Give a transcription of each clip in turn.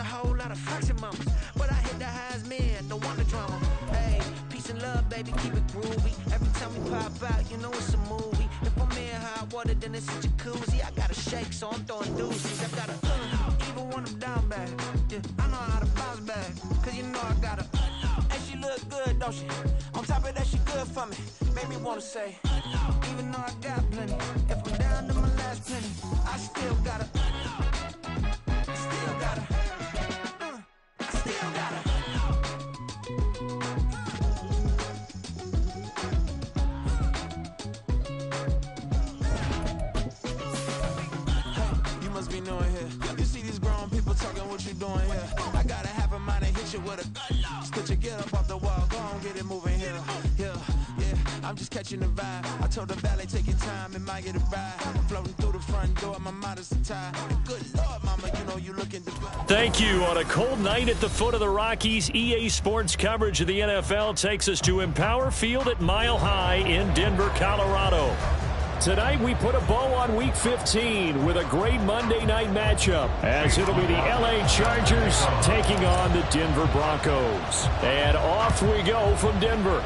a whole lot of foxy mamas, but I hit the highs, man, don't want the drama. Hey, peace and love, baby, keep it groovy. Every time we pop out, you know it's a movie. If I'm in hot water, then it's a jacuzzi. I gotta shake, so I'm throwing deuces. I gotta even when I'm down bad. Yeah, I know how to bounce back, cause you know I gotta. And she look good, don't she? On top of that, she good for me. Made me wanna say, even though I got plenty, if I'm down to my last penny, I still gotta. Still gotta. I still gotta. You must be knowing here. You see these grown people talking, what you doing here? I gotta have a mind and hit you with a stitch. Get up off the wall, go on, get it moving here. Yeah, I'm just catching the vibe. I told the valet, take your time, it might get a ride. Floating through the front door, my modest attire. Good Lord, mama, you know you looking to. Thank you. On a cold night at the foot of the Rockies, EA Sports coverage of the NFL takes us to Empower Field at Mile High in Denver, Colorado. Tonight, we put a bow on Week 15 with a great Monday night matchup, as it'll be the LA Chargers taking on the Denver Broncos. And off we go from Denver.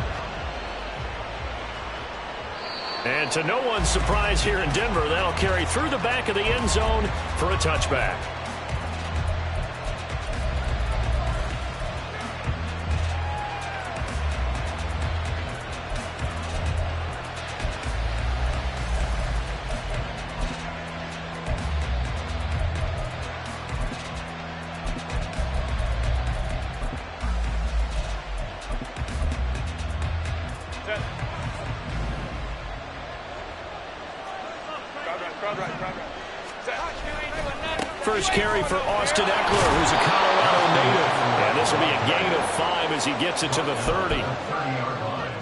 And to no one's surprise here in Denver, that'll carry through the back of the end zone for a touchback. First carry for Austin Eckler, who's a Colorado native. And this will be a gain of 5 as he gets it to the 30.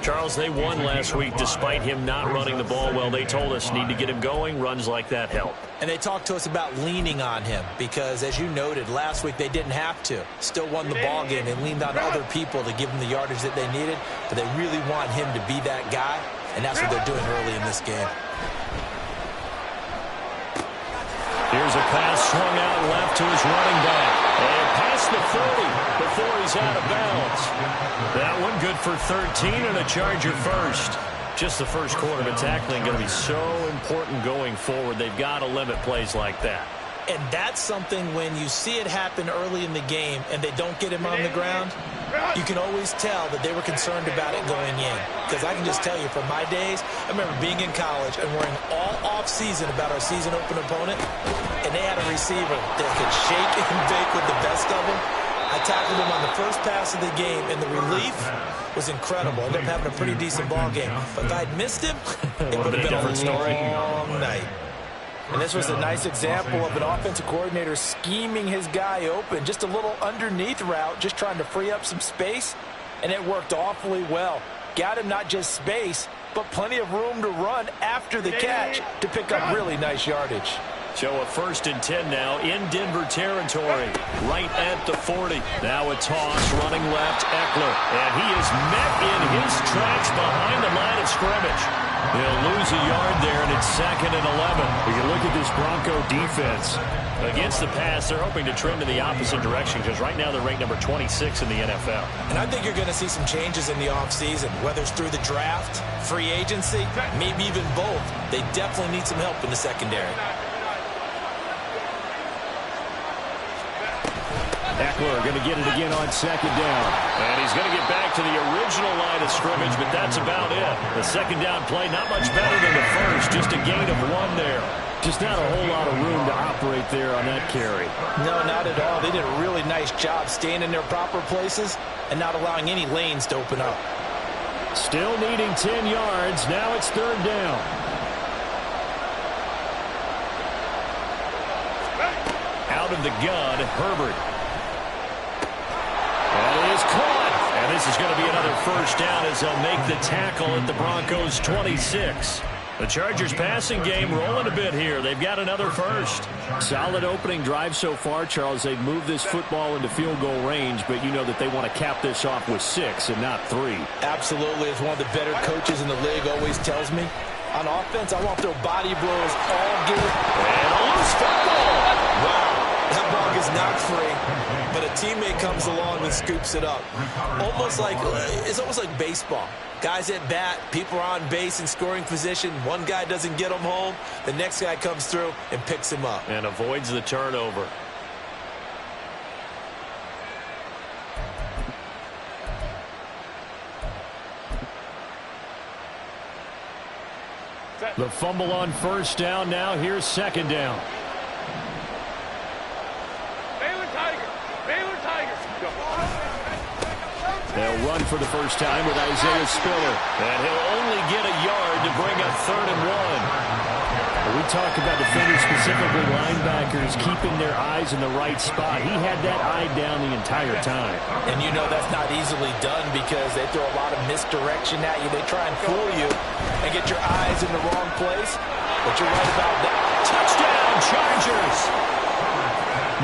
Charles, they won last week despite him not running the ball well. They told us need to get him going. Runs like that help. And they talked to us about leaning on him because, as you noted, last week they didn't have to. Still won the ball game. They leaned on other people to give them the yardage that they needed, but they really want him to be that guy, and that's what they're doing early in this game. Here's a pass swung out left to his running back. And past the 40 before he's out of bounds. That one good for 13 and a Charger first. Just the first quarter, but tackling going to be so important going forward. They've got to limit plays like that. And that's something when you see it happen early in the game and they don't get him on the ground, you can always tell that they were concerned about it going in. Because I can just tell you from my days, I remember being in college and worrying all off-season about our season open opponent, and they had a receiver that could shake and bake with the best of them. I tackled him on the first pass of the game, and the relief was incredible. I ended up having a pretty decent ball game. But if I'd missed him, it would have been a long night. And this was a nice example of an offensive coordinator scheming his guy open. Just a little underneath route, just trying to free up some space, and it worked awfully well. Got him not just space, but plenty of room to run after the catch to pick up really nice yardage. So a 1st and 10 now in Denver territory, right at the 40. Now a toss, running left, Eckler. And he is met in his tracks behind the line of scrimmage. He'll lose a yard there, and it's 2nd and 11. We can look at this Bronco defense. Against the pass, they're hoping to trend in the opposite direction because right now they're ranked number 26 in the NFL. And I think you're going to see some changes in the offseason, whether it's through the draft, free agency, maybe even both. They definitely need some help in the secondary. Eckler going to get it again on 2nd down. And he's going to get back to the original line of scrimmage, but that's about it. The 2nd down play, not much better than the first. Just a gain of 1 there. Just not a whole lot of room to operate there on that carry. No, not at all. They did a really nice job staying in their proper places and not allowing any lanes to open up. Still needing 10 yards. Now it's 3rd down. Out of the gun, Herbert. That is caught. And this is going to be another 1st down as they'll make the tackle at the Broncos' 26. The Chargers passing game rolling a bit here. They've got another 1st. Solid opening drive so far, Charles. They've moved this football into field goal range, but you know that they want to cap this off with 6 and not 3. Absolutely. As one of the better coaches in the league always tells me, on offense, I want their body blows all game. And a loose football. Wow. That ball gets not free, but a teammate comes along and scoops it up. It's almost like baseball. Guys at bat, people are on base in scoring position. One guy doesn't get him home. The next guy comes through and picks him up. And avoids the turnover. The fumble on first down. Now here's second down. They'll run for the first time with Isaiah Spiller. And he'll only get a yard to bring up 3rd and 1. We talk about defenders, specifically linebackers, keeping their eyes in the right spot. He had that eye down the entire time. And you know that's not easily done because they throw a lot of misdirection at you. They try and fool you and get your eyes in the wrong place. But you're right about that. Touchdown, Chargers!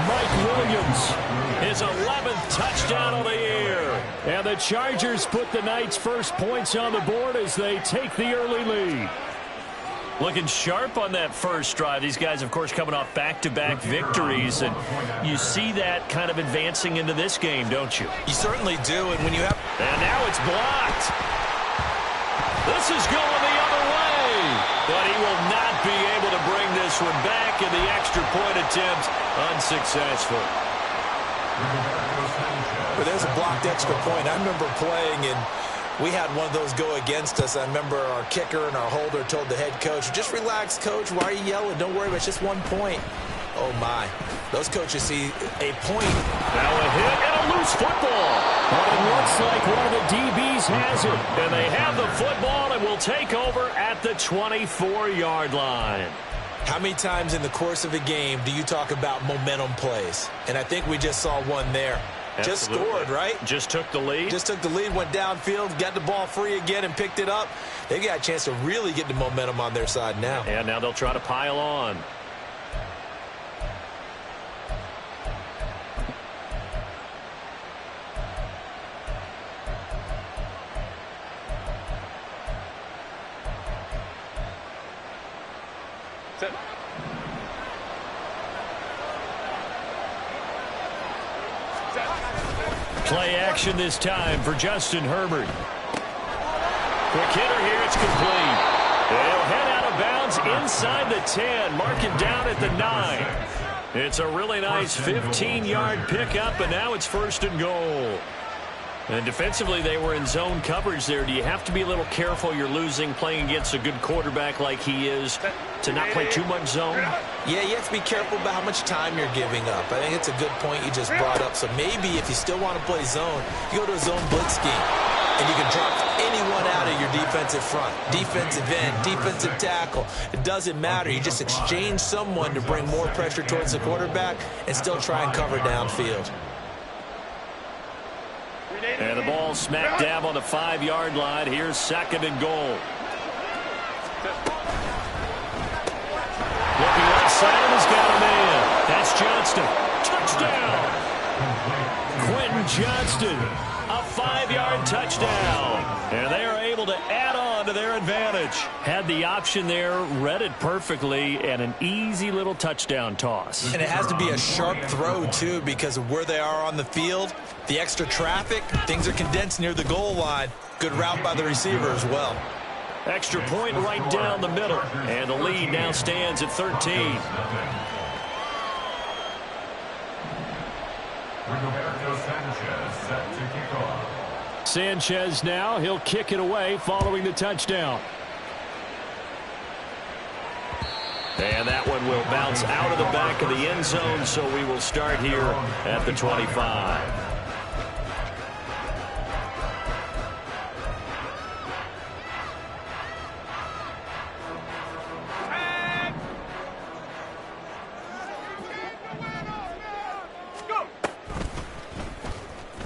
Mike Williams, his 11th touchdown of the year. And the Chargers put the night's first points on the board as they take the early lead. Looking sharp on that first drive. These guys, of course, coming off back-to-back victories. And you see that kind of advancing into this game, don't you? You certainly do. And when you have... And now it's blocked. This is going the other way. But he will not be able to bring this one back, and the extra point attempt unsuccessful. But there's a blocked extra point. I remember playing, and we had one of those go against us. I remember our kicker and our holder told the head coach, just relax, coach. Why are you yelling? Don't worry, it's just 1 point. Oh, my. Those coaches see a point. Now a hit and a loose football. But it looks like one of the DBs has it. And they have the football and will take over at the 24-yard line. How many times in the course of a game do you talk about momentum plays? And I think we just saw one there. Absolutely. Just scored, right? Just took the lead. Just took the lead, went downfield, got the ball free again, and picked it up. They've got a chance to really get the momentum on their side now. And now they'll try to pile on. Play action this time for Justin Herbert. Quick hitter here, it's complete. They'll head out of bounds inside the 10, mark it down at the 9. It's a really nice 15-yard pickup, and now it's 1st and goal. And defensively, they were in zone coverage there. Do you have to be a little careful? You're losing, playing against a good quarterback like he is, to not play too much zone? Yeah, you have to be careful about how much time you're giving up. I think it's a good point you just brought up. So maybe if you still want to play zone, you go to a zone blitz scheme, and you can drop anyone out of your defensive front, defensive end, defensive tackle. It doesn't matter. You just exchange someone to bring more pressure towards the quarterback and still try and cover downfield. And the ball smack dab on the 5-yard line. Here's 2nd and goal. Looking right side, and he's got a man. That's Johnston. Touchdown. Quentin Johnston, a 5-yard touchdown. And they are able to add on to their advantage. Had the option there, read it perfectly, and an easy little touchdown toss. And it has to be a sharp throw, too, because of where they are on the field. The extra traffic, things are condensed near the goal line. Good route by the receiver as well. Extra point right down the middle. And the lead now stands at 13. Sanchez now, he'll kick it away following the touchdown. And that one will bounce out of the back of the end zone, so we will start here at the 25.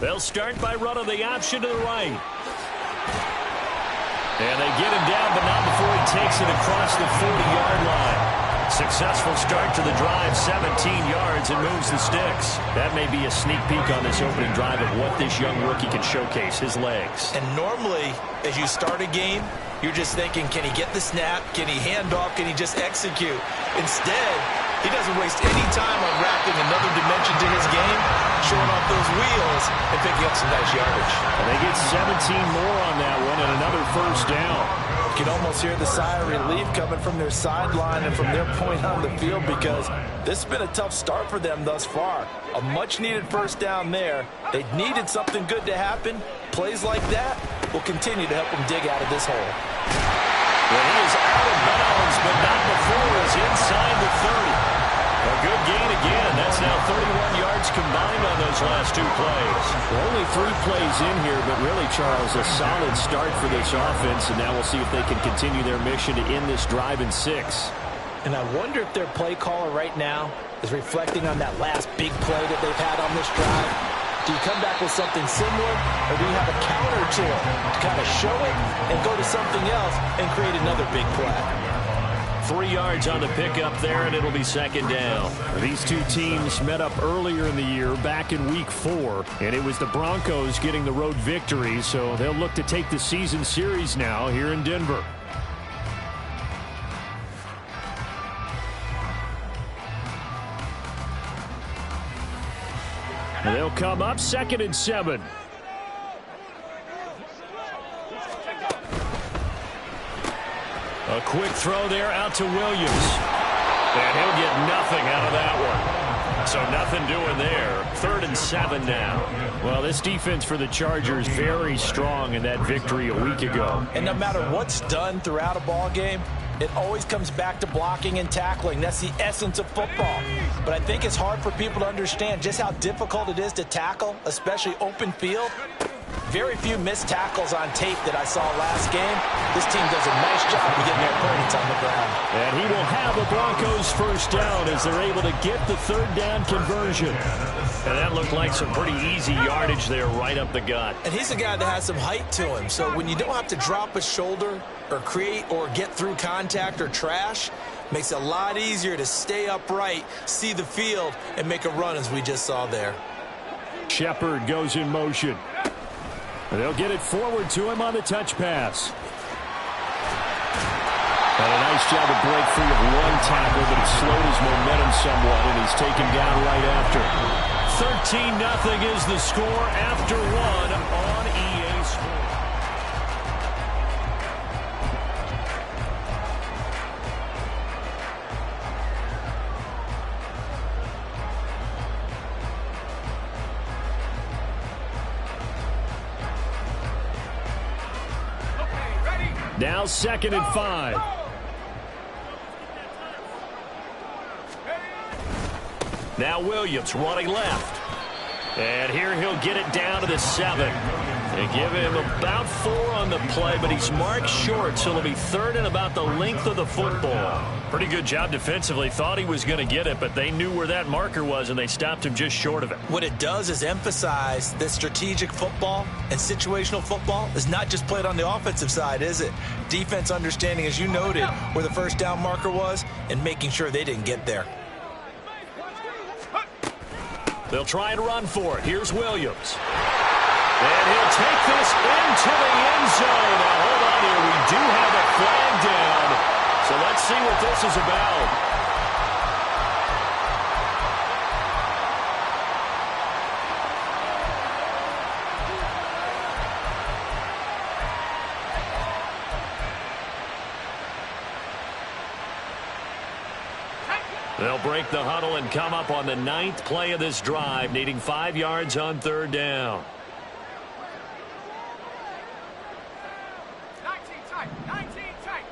They'll start by running the option to the right. And they get him down, but not before he takes it across the 40-yard line. Successful start to the drive, 17 yards, and moves the sticks. That may be a sneak peek on this opening drive of what this young rookie can showcase, his legs. And normally, as you start a game, you're just thinking, can he get the snap? Can he hand off? Can he just execute? Instead, He doesn't waste any time unwrapping another dimension to his game, showing off those wheels, and picking up some nice yardage. And they get 17 more on that one and another first down. You can almost hear the sigh of relief coming from their sideline and from their point on the field, because this has been a tough start for them thus far. A much-needed first down there. They needed something good to happen. Plays like that will continue to help them dig out of this hole. Well, he is out of bounds, but not before he's inside the 30. A good gain again. That's now 31 yards combined on those last two plays. Well, only 3 plays in here, but really, Charles, a solid start for this offense, and now we'll see if they can continue their mission to end this drive in 6. And I wonder if their play caller right now is reflecting on that last big play that they've had on this drive. Do you come back with something similar, or do you have a counter to it to kind of show it and go to something else and create another big play? 3 yards on the pickup there, and it'll be second down. These two teams met up earlier in the year, back in Week 4, and it was the Broncos getting the road victory, so they'll look to take the season series now here in Denver. And they'll come up 2nd and 7. A quick throw there out to Williams. And he'll get nothing out of that one. So nothing doing there. 3rd and 7 now. Well, this defense for the Chargers very strong in that victory a week ago. And no matter what's done throughout a ball game, it always comes back to blocking and tackling. That's the essence of football. But I think it's hard for people to understand just how difficult it is to tackle, especially open field. Very few missed tackles on tape that I saw last game. This team does a nice job of getting their opponents on the ground. And he will have the Broncos first down as they're able to get the 3rd down conversion. And that looked like some pretty easy yardage there right up the gut. And he's a guy that has some height to him. So when you don't have to drop a shoulder or create or get through contact or trash, makes it a lot easier to stay upright, see the field, and make a run as we just saw there. Shepard goes in motion. They'll get it forward to him on the touch pass. And a nice job to break free of one tackle, but it slowed his momentum somewhat, and he's taken down right after. 13-0 is the score after 1 on EA Sports. Now 2nd and 5. Now Williams running left. And here he'll get it down to the 7. They give him about 4 on the play, but he's marked short, so it'll be 3rd and about the length of the football. Pretty good job defensively. Thought he was going to get it, but they knew where that marker was, and they stopped him just short of it. What it does is emphasize that strategic football and situational football is not just played on the offensive side, is it? Defense understanding, as you noted, where the first down marker was and making sure they didn't get there. They'll try and run for it. Here's Williams. And he'll take this into the end zone. Now, hold on here. We do have a flag down. So let's see what this is about. They'll break the huddle and come up on the 9th play of this drive, needing 5 yards on 3rd down. 19 tight.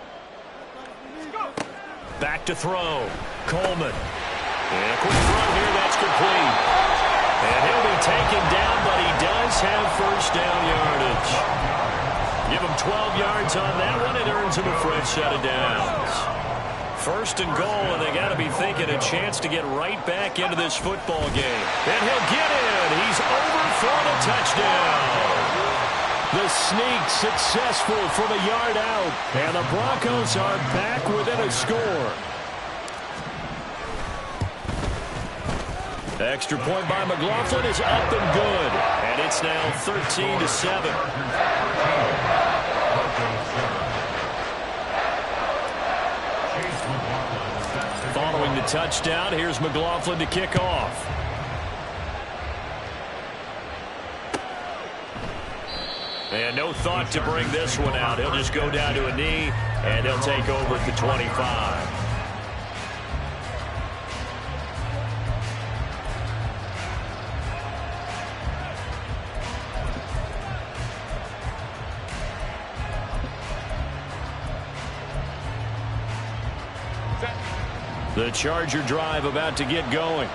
Back to throw. Coleman. And a quick throw here. That's complete. And he'll be taken down, but he does have first down yardage. Give him 12 yards on that one. It earns him a fresh set of downs. 1st and goal, and they got to be thinking a chance to get right back into this football game. And he'll get in. He's over for the touchdown. The sneak successful from a yard out. And the Broncos are back within a score. The extra point by McLaughlin is up and good. And it's now 13-7. Following a touchdown. Here's McLaughlin to kick off. And no thought to bring this one out. He'll just go down to a knee, and he'll take over at the 25. The Charger drive about to get going.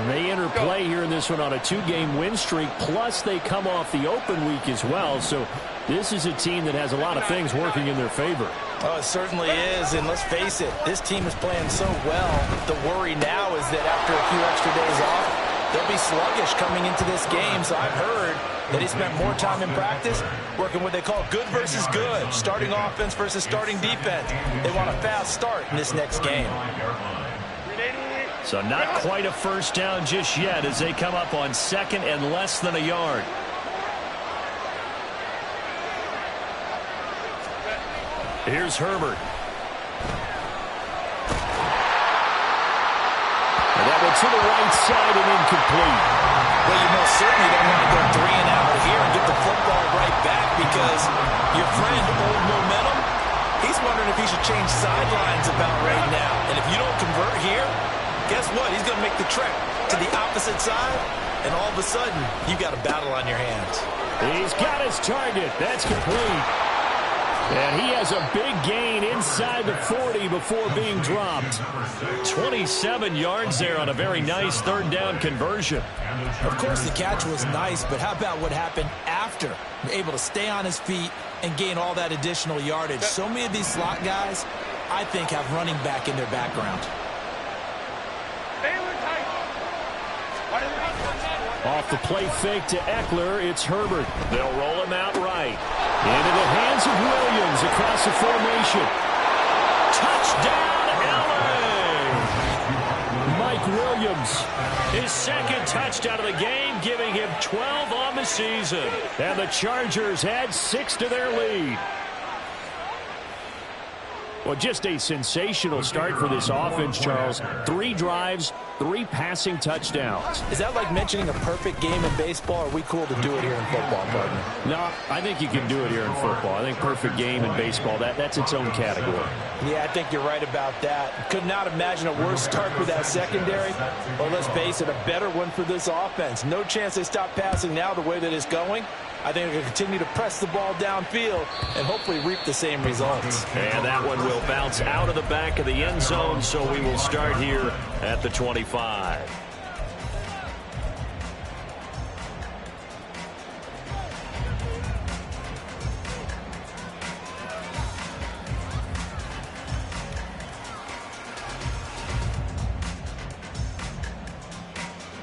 They enter play here in this one on a 2-game win streak, plus they come off the open week as well. So this is a team that has a lot of things working in their favor. Oh, it certainly is, and let's face it, this team is playing so well. The worry now is that after a few extra days off, they'll be sluggish coming into this game. So I've heard that he spent more time in practice working what they call good versus good, starting offense versus starting defense. They want a fast start in this next game. So not quite a first down just yet as they come up on second and less than a yard. Here's Herbert. And that one to the right side and incomplete. Well, you most certainly don't want to go 3 and out here and get the football right back because your friend, Old Momentum, he's wondering if he should change sidelines about right now. And if you don't convert here, guess what? He's going to make the trek to the opposite side, and all of a sudden, you got a battle on your hands. He's got his target. That's complete. And he has a big gain inside the 40 before being dropped. 27 yards there on a very nice third down conversion. Of course, the catch was nice, but how about what happened after? Able to stay on his feet and gain all that additional yardage. So many of these slot guys, I think, have running back in their background. Off the play fake to Eckler, it's Herbert. They'll roll him out right. Into the hands of Williams across the formation. Touchdown, LA! Mike Williams, his second touchdown of the game, giving him 12 on the season. And the Chargers add 6 to their lead. Well, just a sensational start for this offense, Charles. 3 drives, 3 passing touchdowns. Is that like mentioning a perfect game in baseball, or are we cool to do it here in football, partner? No, I think you can do it here in football. I think perfect game in baseball, that's its own category. Yeah, I think you're right about that. Could not imagine a worse start for that secondary, or let's face it, a better one for this offense. No chance they stop passing now the way that it's going. I think they're going to continue to press the ball downfield and hopefully reap the same results. And that one will bounce out of the back of the end zone, so we will start here at the 25.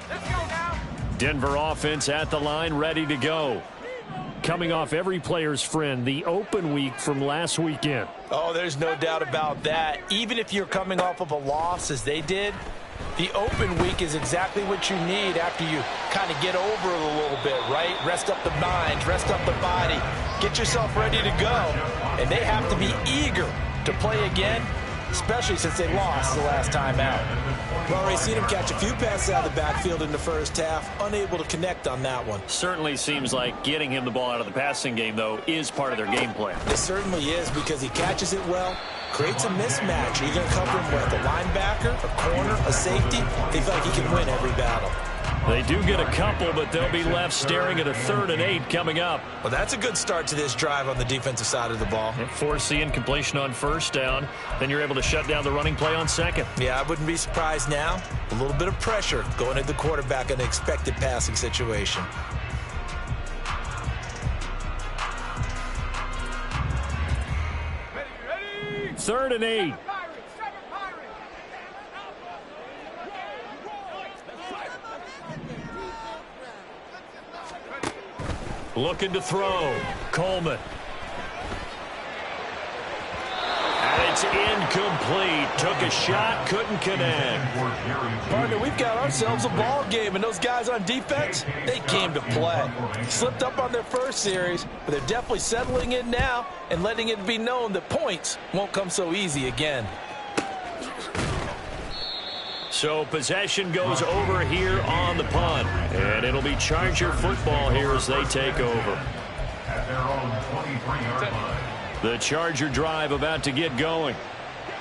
Let's go now. Denver offense at the line, ready to go. Coming off every player's friend, the open week from last weekend. Oh, there's no doubt about that. Even if you're coming off of a loss as they did, the open week is exactly what you need after you kind of get over it a little bit, right? Rest up the mind, rest up the body, get yourself ready to go. And they have to be eager to play again, especially since they lost the last time out. Well, we've seen him catch a few passes out of the backfield in the first half, unable to connect on that one. Certainly seems like getting him the ball out of the passing game, though, is part of their game plan. It certainly is, because he catches it well, creates a mismatch. Are you going to cover him with a linebacker, a corner, a safety? They feel like he can win every battle. They do get a couple, but they'll be left staring at a 3rd and 8 coming up. Well, that's a good start to this drive on the defensive side of the ball. Force the incompletion on first down. Then you're able to shut down the running play on second. Yeah, I wouldn't be surprised now. A little bit of pressure going at the quarterback in an expected passing situation. Ready. 3rd and 8. Looking to throw. Coleman. And it's incomplete. Took a shot, couldn't connect. Partner, we've got ourselves a ball game, and those guys on defense, they came to play. Slipped up on their first series, but they're definitely settling in now and letting it be known that points won't come so easy again. So possession goes over here on the punt. And it'll be Charger football here as they take over. At their own 23-yard line. The Charger drive about to get going.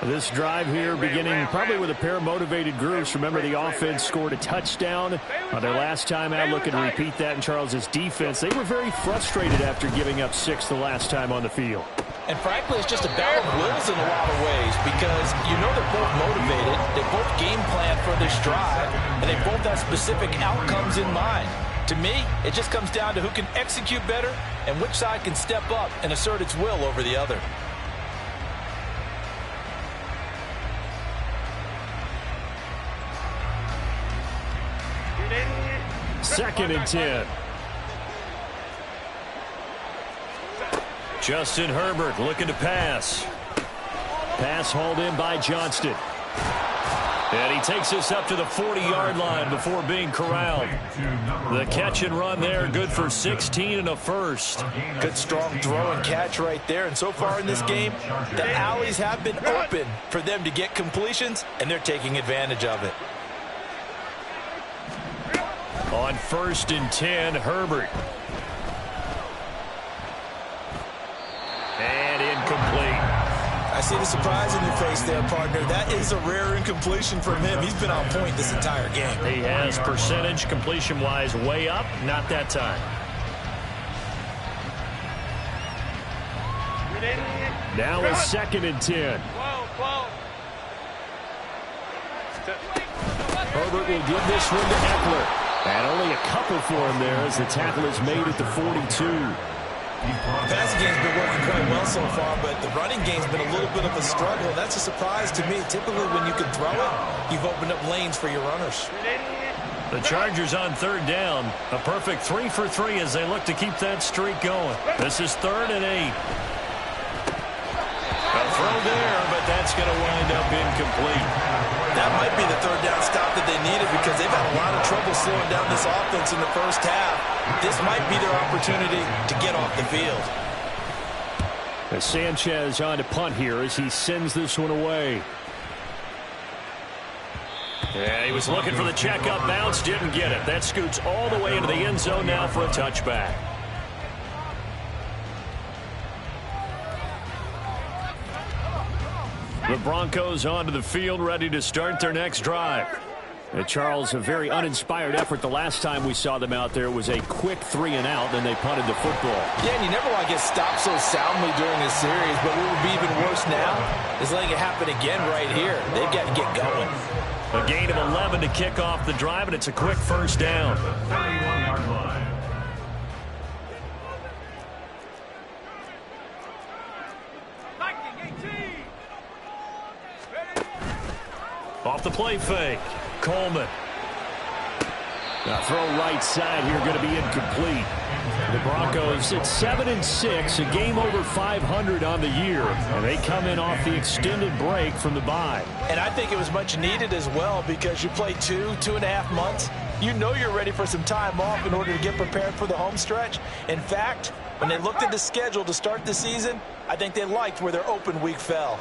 This drive here beginning probably with a pair of motivated groups. Remember, the offense scored a touchdown on their last time out. Looking to repeat that in Charles's defense. They were very frustrated after giving up 6 the last time on the field. And frankly, it's just a battle of wills in a lot of ways because you know they're both motivated. They both game plan for this drive, and they both have specific outcomes in mind. To me, it just comes down to who can execute better and which side can step up and assert its will over the other. Second and 10. Justin Herbert looking to pass. Pass hauled in by Johnston. And he takes us up to the 40-yard line before being corralled. The catch and run there, good for 16 and a first. Good strong throw and catch right there. And so far in this game, the alleys have been open for them to get completions, and they're taking advantage of it. On 1st and 10, Herbert. And incomplete. I see the surprise in your face there, partner. That is a rare incompletion from him. He's been on point this entire game. He has percentage completion-wise way up. Not that time. Now a 2nd and 10. Herbert will give this one to Eckler. And only a couple for him there as the tackle is made at the 42. The passing game's been working quite well so far, but the running game's been a little bit of a struggle. That's a surprise to me. Typically, when you can throw it, you've opened up lanes for your runners. The Chargers on 3rd down. A perfect 3 for 3 as they look to keep that streak going. This is 3rd and 8. A throw there, but that's going to wind up incomplete. That might be the 3rd down stop that they needed because they've had a lot of trouble slowing down this offense in the first half. This might be their opportunity to get off the field. As Sanchez on to punt here as he sends this one away. Yeah, he was looking for the check-up bounce, didn't get it. That scoots all the way into the end zone now for a touchback. The Broncos onto the field, ready to start their next drive. And Charles, a very uninspired effort. The last time we saw them out there was a quick 3 and out, then they punted the football. Yeah, and you never want to get stopped so soundly during this series, but what would be even worse now is letting it happen again right here. They've got to get going. A gain of 11 to kick off the drive, and it's a quick 1st down. 31-yard line. Off the play fake. Coleman. Now throw right side here going to be incomplete. The Broncos at 7-6, a game over 500 on the year, and they come in off the extended break from the bye. And I think it was much needed as well because you play 2.5 months. You know you're ready for some time off in order to get prepared for the home stretch. In fact, when they looked at the schedule to start the season, I think they liked where their open week fell.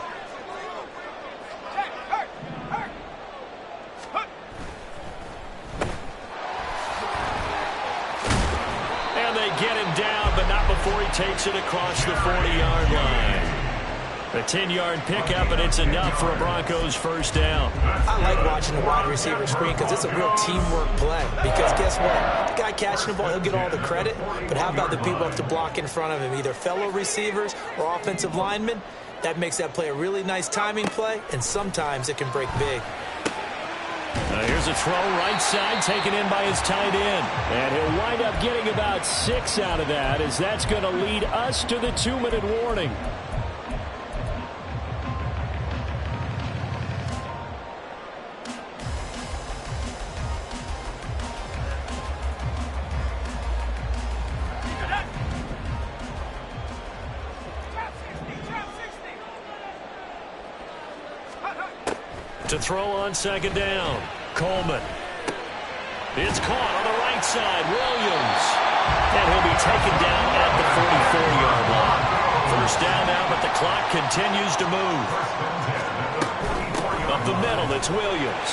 Get him down, but not before he takes it across the 40-yard line. A 10-yard pickup, and it's enough for a Broncos 1st down. I like watching the wide receiver screen because it's a real teamwork play. Because guess what? The guy catching the ball, he'll get all the credit. But how about the people up to block in front of him, either fellow receivers or offensive linemen? That makes that play a really nice timing play, and sometimes it can break big. Here's a throw right side taken in by his tight end. And he'll wind up getting about 6 out of that as that's going to lead us to the 2-minute warning. To throw on 2nd down. Coleman. It's caught on the right side. Williams. And he'll be taken down at the 44-yard line. 1st down now, but the clock continues to move. Up the middle, it's Williams.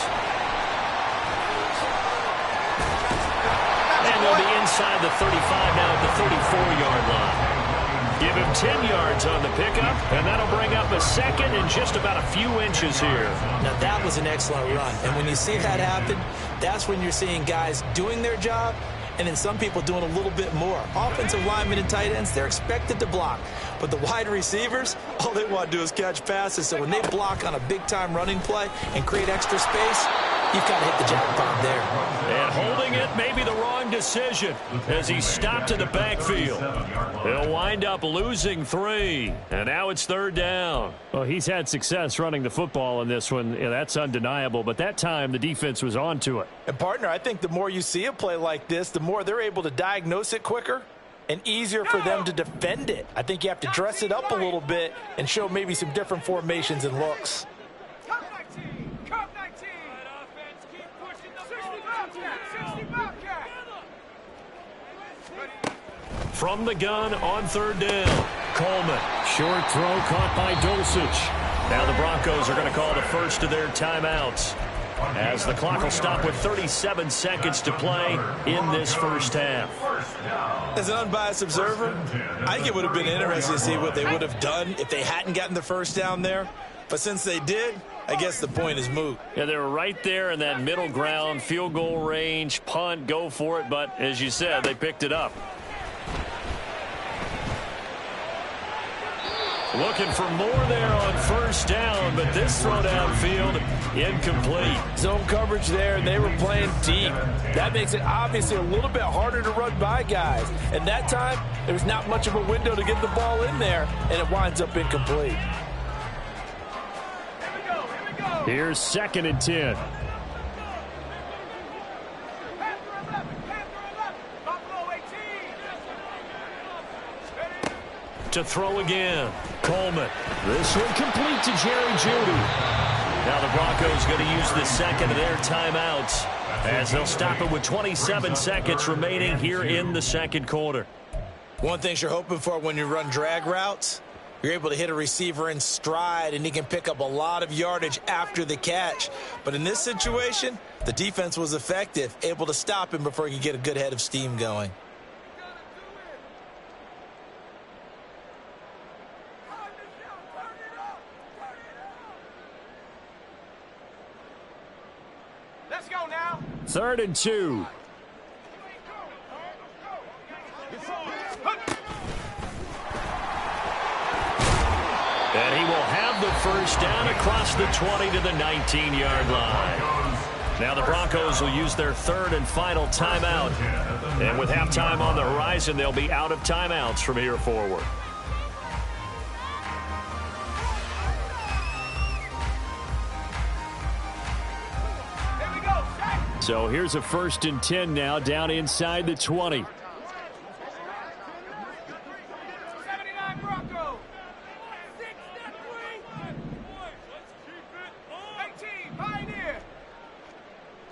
inside the 35, now at the 34-yard line. Give him 10 yards on the pickup, and that'll bring up a second and just about a few inches here. Now, that was an excellent run. And when you see that happen, that's when you're seeing guys doing their job and then some people doing a little bit more. Offensive linemen and tight ends, they're expected to block. But the wide receivers, all they want to do is catch passes. So when they block on a big-time running play and create extra space, you've got to hit the jackpot there. And holding it may be the wrong decision as he stopped in the backfield. He'll wind up losing 3. And now it's 3rd down. Well, he's had success running the football in this one. Yeah, that's undeniable. But that time, the defense was on to it. And, partner, I think the more you see a play like this, the more they're able to diagnose it quicker and easier for them to defend it. I think you have to dress it up a little bit and show maybe some different formations and looks. Come 19. Come 19. Offense, keep pushing the 60 Bobcat. 60 Bobcat. From the gun on 3rd down, Coleman. Short throw caught by Dulcich. Now the Broncos are going to call the first of their timeouts as the clock will stop with 37 seconds to play in this first half. As an unbiased observer, I think it would have been interesting to see what they would have done if they hadn't gotten the first down there. But since they did, I guess the point is moot. Yeah, they were right there in that middle ground, field goal range, punt, go for it. But as you said, they picked it up. Looking for more there on 1st down, but this throw downfield incomplete. Zone coverage there, and they were playing deep. That makes it obviously a little bit harder to run by guys. And that time, there's not much of a window to get the ball in there, and it winds up incomplete. Here's 2nd and 10. To throw again, Coleman. This one complete to Jerry Jeudy. Now the Broncos going to use the second of their timeouts as they'll stop it with 27 seconds remaining here in the second quarter. One thing you're hoping for when you run drag routes, you're able to hit a receiver in stride, and he can pick up a lot of yardage after the catch. But in this situation, the defense was effective, able to stop him before he could get a good head of steam going. Let's go now. 3rd and 2. And he will have the first down across the 20 to the 19-yard line. Now the Broncos will use their 3rd and final timeout. And with halftime on the horizon, they'll be out of timeouts from here forward. So here's a 1st and 10 now down inside the 20. 79 Broncos. 18 Pioneer.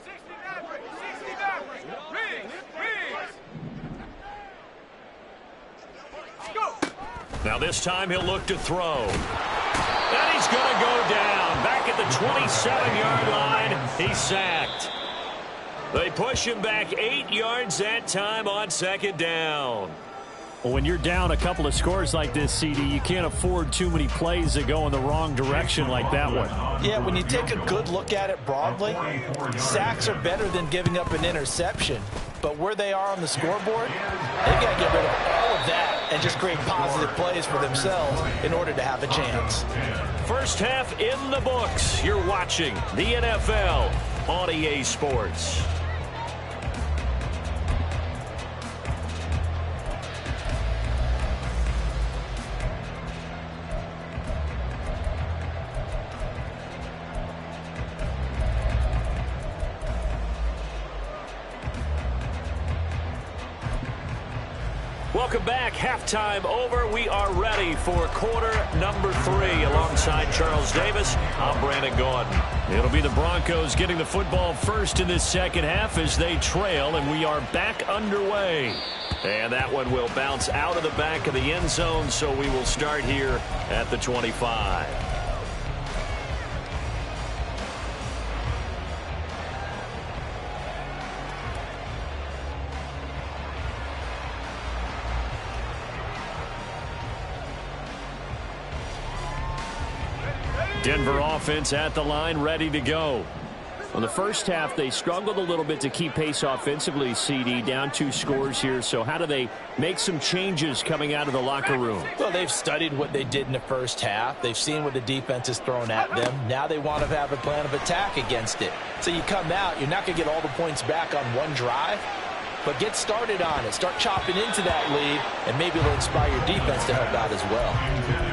60 Maverick. 60 Maverick. Riggs. Go. Now this time he'll look to throw. And he's going to go down. Back at the 27-yard line, he's sacked. They push him back 8 yards that time on 2nd down. Well, when you're down a couple of scores like this, CD, you can't afford too many plays that go in the wrong direction like that one. Yeah, when you take a good look at it broadly, sacks are better than giving up an interception. But where they are on the scoreboard, they've got to get rid of all of that and just create positive plays for themselves in order to have a chance. First half in the books. You're watching the NFL on EA Sports. Welcome back. Halftime over. We are ready for quarter number 3. Alongside Charles Davis, I'm Brandon Gordon. It'll be the Broncos getting the football first in this second half as they trail, and we are back underway. And that one will bounce out of the back of the end zone, so we will start here at the 25. Denver offense at the line, ready to go. Well, the first half, they struggled a little bit to keep pace offensively, CD, down 2 scores here. So how do they make some changes coming out of the locker room? Well, they've studied what they did in the first half. They've seen what the defense has thrown at them. Now they want to have a plan of attack against it. So you come out, you're not going to get all the points back on one drive, but get started on it. Start chopping into that lead, and maybe it'll inspire your defense to help out as well.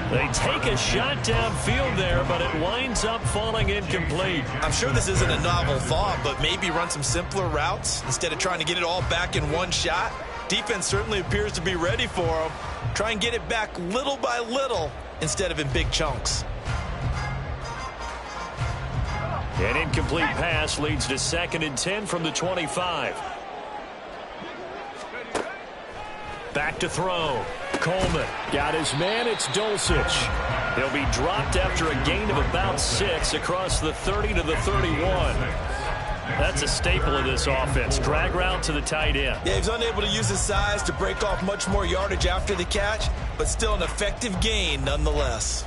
They take a shot downfield there, but it winds up falling incomplete. I'm sure this isn't a novel thought, but maybe run some simpler routes instead of trying to get it all back in one shot. Defense certainly appears to be ready for them. Try and get it back little by little instead of in big chunks. An incomplete pass leads to 2nd and 10 from the 25. Back to throw. Coleman got his man. It's Dulcich. He'll be dropped after a gain of about 6 across the 30 to the 31. That's a staple of this offense. Drag route to the tight end. Yeah, he's unable to use his size to break off much more yardage after the catch, but still an effective gain nonetheless.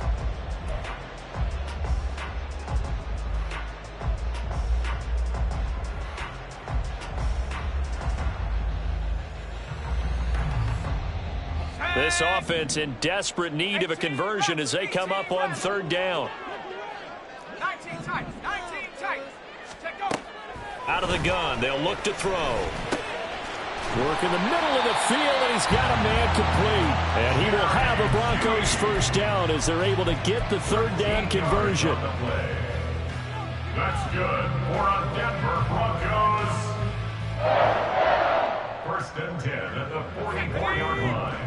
This offense in desperate need of a conversion as they come up on 3rd down. 19 tight. 19 tight. Check go. Out of the gun, they'll look to throw. Work in the middle of the field, and he's got a man complete. And he will have a Broncos first down as they're able to get the 3rd down conversion. That's good for a Denver Broncos. 1st and 10 at the 44-yard line.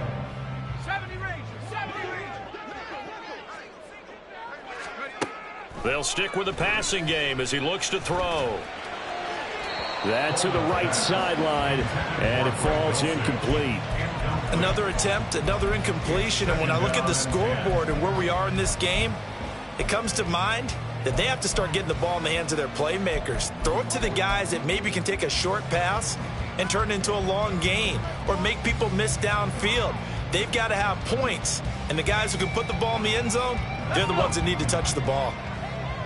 70 Rangers. 70 Rangers. They'll stick with the passing game as he looks to throw. That's to the right sideline, and it falls incomplete. Another attempt, another incompletion, and when I look at the scoreboard and where we are in this game, it comes to mind that they have to start getting the ball in the hands of their playmakers. Throw it to the guys that maybe can take a short pass and turn it into a long gain or make people miss downfield. They've got to have points, and the guys who can put the ball in the end zone, they're the ones that need to touch the ball.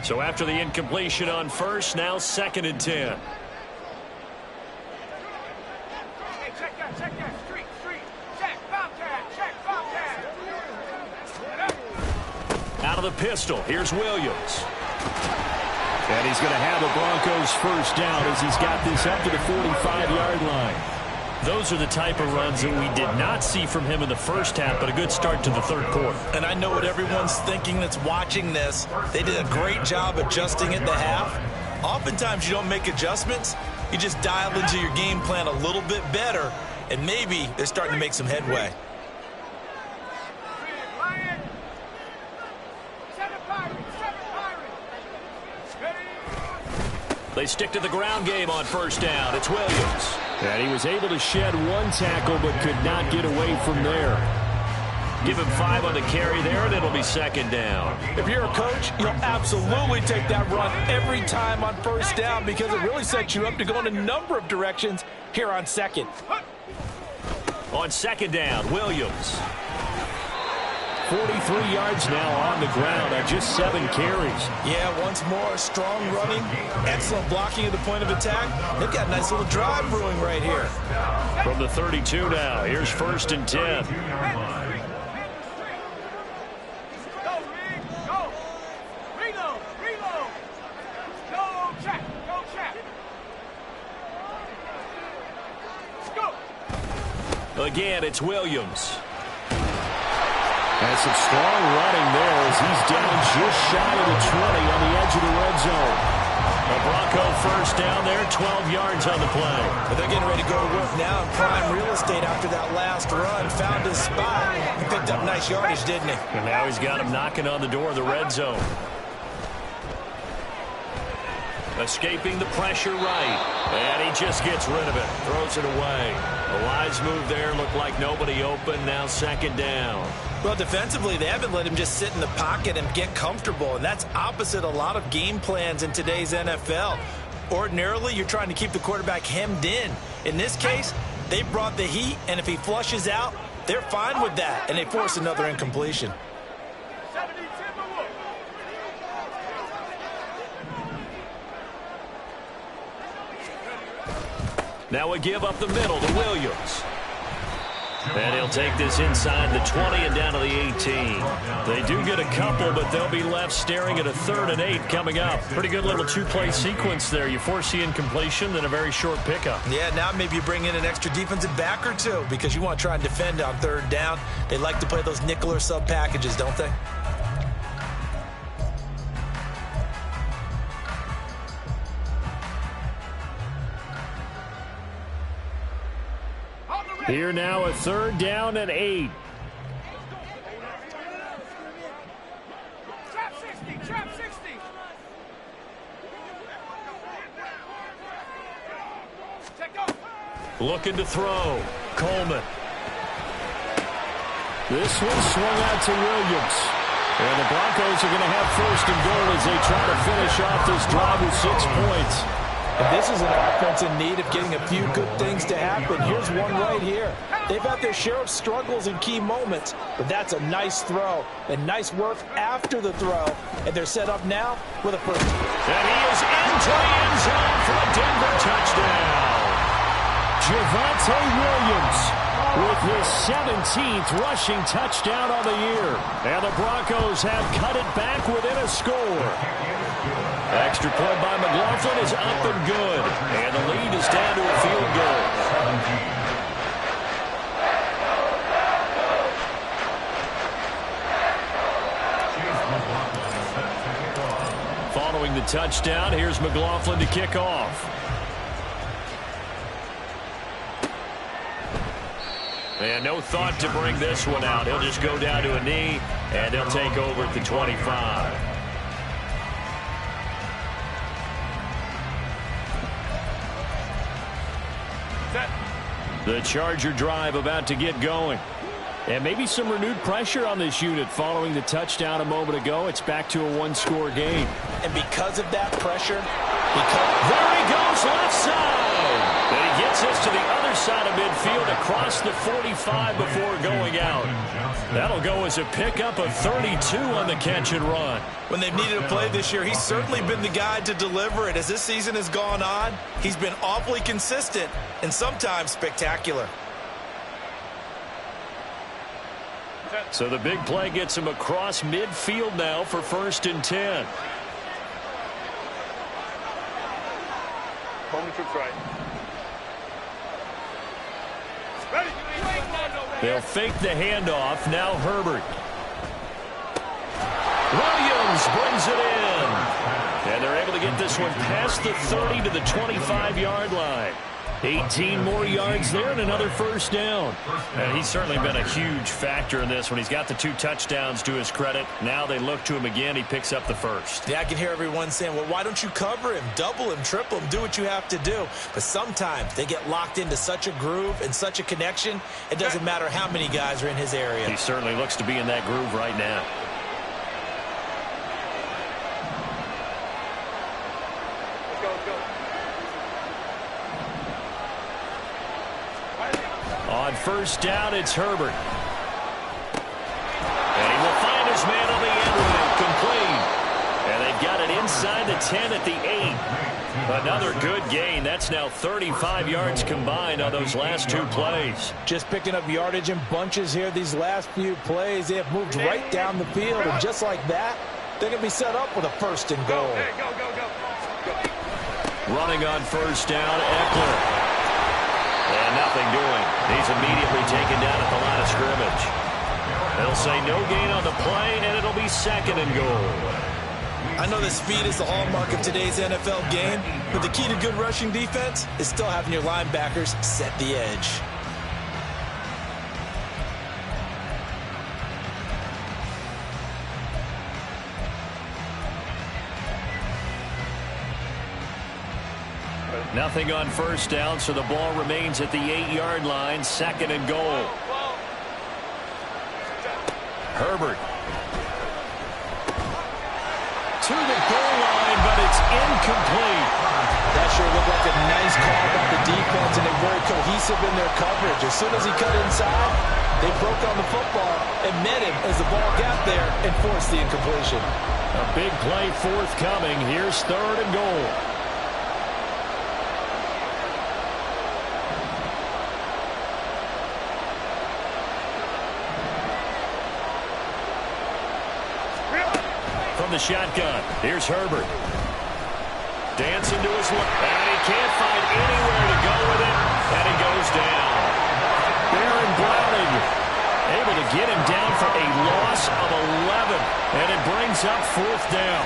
So after the incompletion on 1st, now 2nd and 10. Hey, check that. Street. Check, Bobcat. Out of the pistol, here's Williams. And he's going to have a Broncos first down as he's got this up to the 45-yard line. Those are the type of runs that we did not see from him in the first half, but a good start to the 3rd quarter. And I know what everyone's thinking that's watching this. They did a great job adjusting at the half. Oftentimes you don't make adjustments. You just dial into your game plan a little bit better, and maybe they're starting to make some headway. They stick to the ground game on 1st down. It's Williams. And he was able to shed 1 tackle but could not get away from there. Give him 5 on the carry there, and it'll be 2nd down. If you're a coach, you'll absolutely take that run every time on 1st down because it really sets you up to go in a number of directions here on 2nd. On 2nd down, Williams. 43 yards now on the ground on just 7 carries. Yeah, once more, strong running, excellent blocking at the point of attack. They've got a nice little drive brewing right here. From the 32 now, here's 1st and 10. Again, it's Williams. And some strong running there as he's down just shy of the 20 on the edge of the red zone. A Bronco first down there, 12 yards on the play. But they're getting ready to go to work now in prime real estate after that last run. Found his spot and picked up nice yardage, didn't he? And now he's got him knocking on the door of the red zone. Escaping the pressure right. And he just gets rid of it. Throws it away. A wise move there. Looked like nobody open. Now 2nd down. Well, defensively, they haven't let him just sit in the pocket and get comfortable. And that's opposite a lot of game plans in today's NFL. Ordinarily, you're trying to keep the quarterback hemmed in. In this case, they brought the heat. And if he flushes out, they're fine with that. And they force another incompletion. Now a give up the middle to Williams. And he'll take this inside the 20 and down to the 18. They do get a couple, but they'll be left staring at a 3rd and 8 coming up. Pretty good little 2-play sequence there. You force the incompletion, then a very short pickup. Yeah, now maybe you bring in an extra defensive back or two because you want to try and defend on 3rd down. They like to play those nickel or sub packages, don't they? Here now a 3rd down and 8. Trap 60, trap 60. Check off. Looking to throw. Coleman. This one swung out to Williams. And the Broncos are going to have 1st and goal as they try to finish off this drive with 6 points. And this is an offense in need of getting a few good things to happen. Here's one right here. They've had their share of struggles in key moments, but that's a nice throw and nice work after the throw. And they're set up now with a 1st. And he is into the end zone for a Denver touchdown. Javonte Williams with his 17th rushing touchdown on the year. And the Broncos have cut it back within a score. Extra point by McLaughlin is up and good. And the lead is down to a field goal. Following the touchdown, here's McLaughlin to kick off. And no thought to bring this one out. He'll just go down to a knee, and they'll take over at the 25. The Charger drive about to get going. And maybe some renewed pressure on this unit following the touchdown a moment ago. It's back to a 1-score game. And because of that pressure, there he goes left side. And he gets us to the other side of midfield across the 45 before going out. That'll go as a pickup of 32 on the catch and run. When they've needed a play this year, he's certainly been the guy to deliver it. As this season has gone on, he's been awfully consistent and sometimes spectacular. So the big play gets him across midfield now for 1st and 10. Coleman trips right. They'll fake the handoff. Now Herbert. Williams brings it in. And they're able to get this one past the 30 to the 25-yard line. 18 more yards there and another 1st down. And he's certainly been a huge factor in this when he's got the 2 touchdowns to his credit. Now they look to him again. He picks up the 1st. Yeah, I can hear everyone saying, well, why don't you cover him, double him, triple him, do what you have to do. But sometimes they get locked into such a groove and such a connection, it doesn't matter how many guys are in his area. He certainly looks to be in that groove right now. On 1st down, it's Herbert. And he will find his man on the end with it, complete. And they've got it inside the 10 at the 8. Another good gain. That's now 35 yards combined on those last 2 plays. Just picking up yardage in bunches here these last few plays. They have moved right down the field, and just like that, they're going to be set up with a 1st and goal. Running on 1st down, Eckler. And nothing doing. He's immediately taken down at the line of scrimmage. They'll say no gain on the play, and it'll be 2nd and goal. I know that speed is the hallmark of today's NFL game, but the key to good rushing defense is still having your linebackers set the edge. Nothing on 1st down, so the ball remains at the 8-yard line. 2nd and goal. Herbert. To the goal line, but it's incomplete. That sure looked like a nice call by the defense, and they're very cohesive in their coverage. As soon as he cut inside, they broke on the football and met him as the ball got there and forced the incompletion. A big play forthcoming. Here's 3rd and goal. the shotgun. Here's Herbert. Dancing to his left, and he can't find anywhere to go with it, and he goes down. Baron Browning able to get him down for a loss of 11, and it brings up 4th down.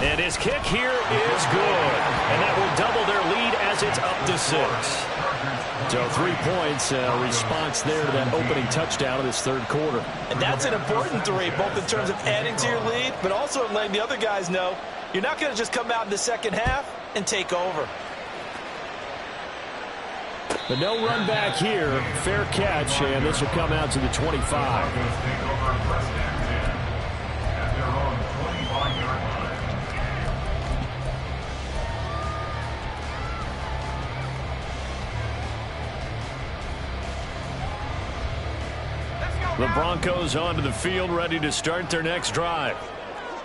And his kick here is good, and that will double their lead as it's up to 6. So 3 points, response there to that opening touchdown of this third quarter. And that's an important 3, both in terms of adding to your lead, but also letting the other guys know you're not going to just come out in the second half and take over. But no run back here. Fair catch, and this will come out to the 25. The Broncos onto the field, ready to start their next drive.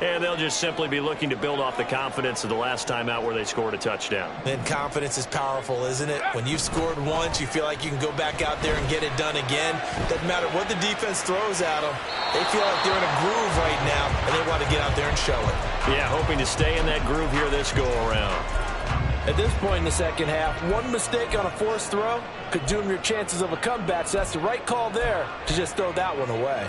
And they'll just simply be looking to build off the confidence of the last time out where they scored a touchdown. And confidence is powerful, isn't it? When you've scored once, you feel like you can go back out there and get it done again. Doesn't matter what the defense throws at them. They feel like they're in a groove right now, and they want to get out there and show it. Yeah, hoping to stay in that groove here this go-around. At this point in the second half, one mistake on a forced throw could doom your chances of a comeback, so that's the right call there to just throw that one away.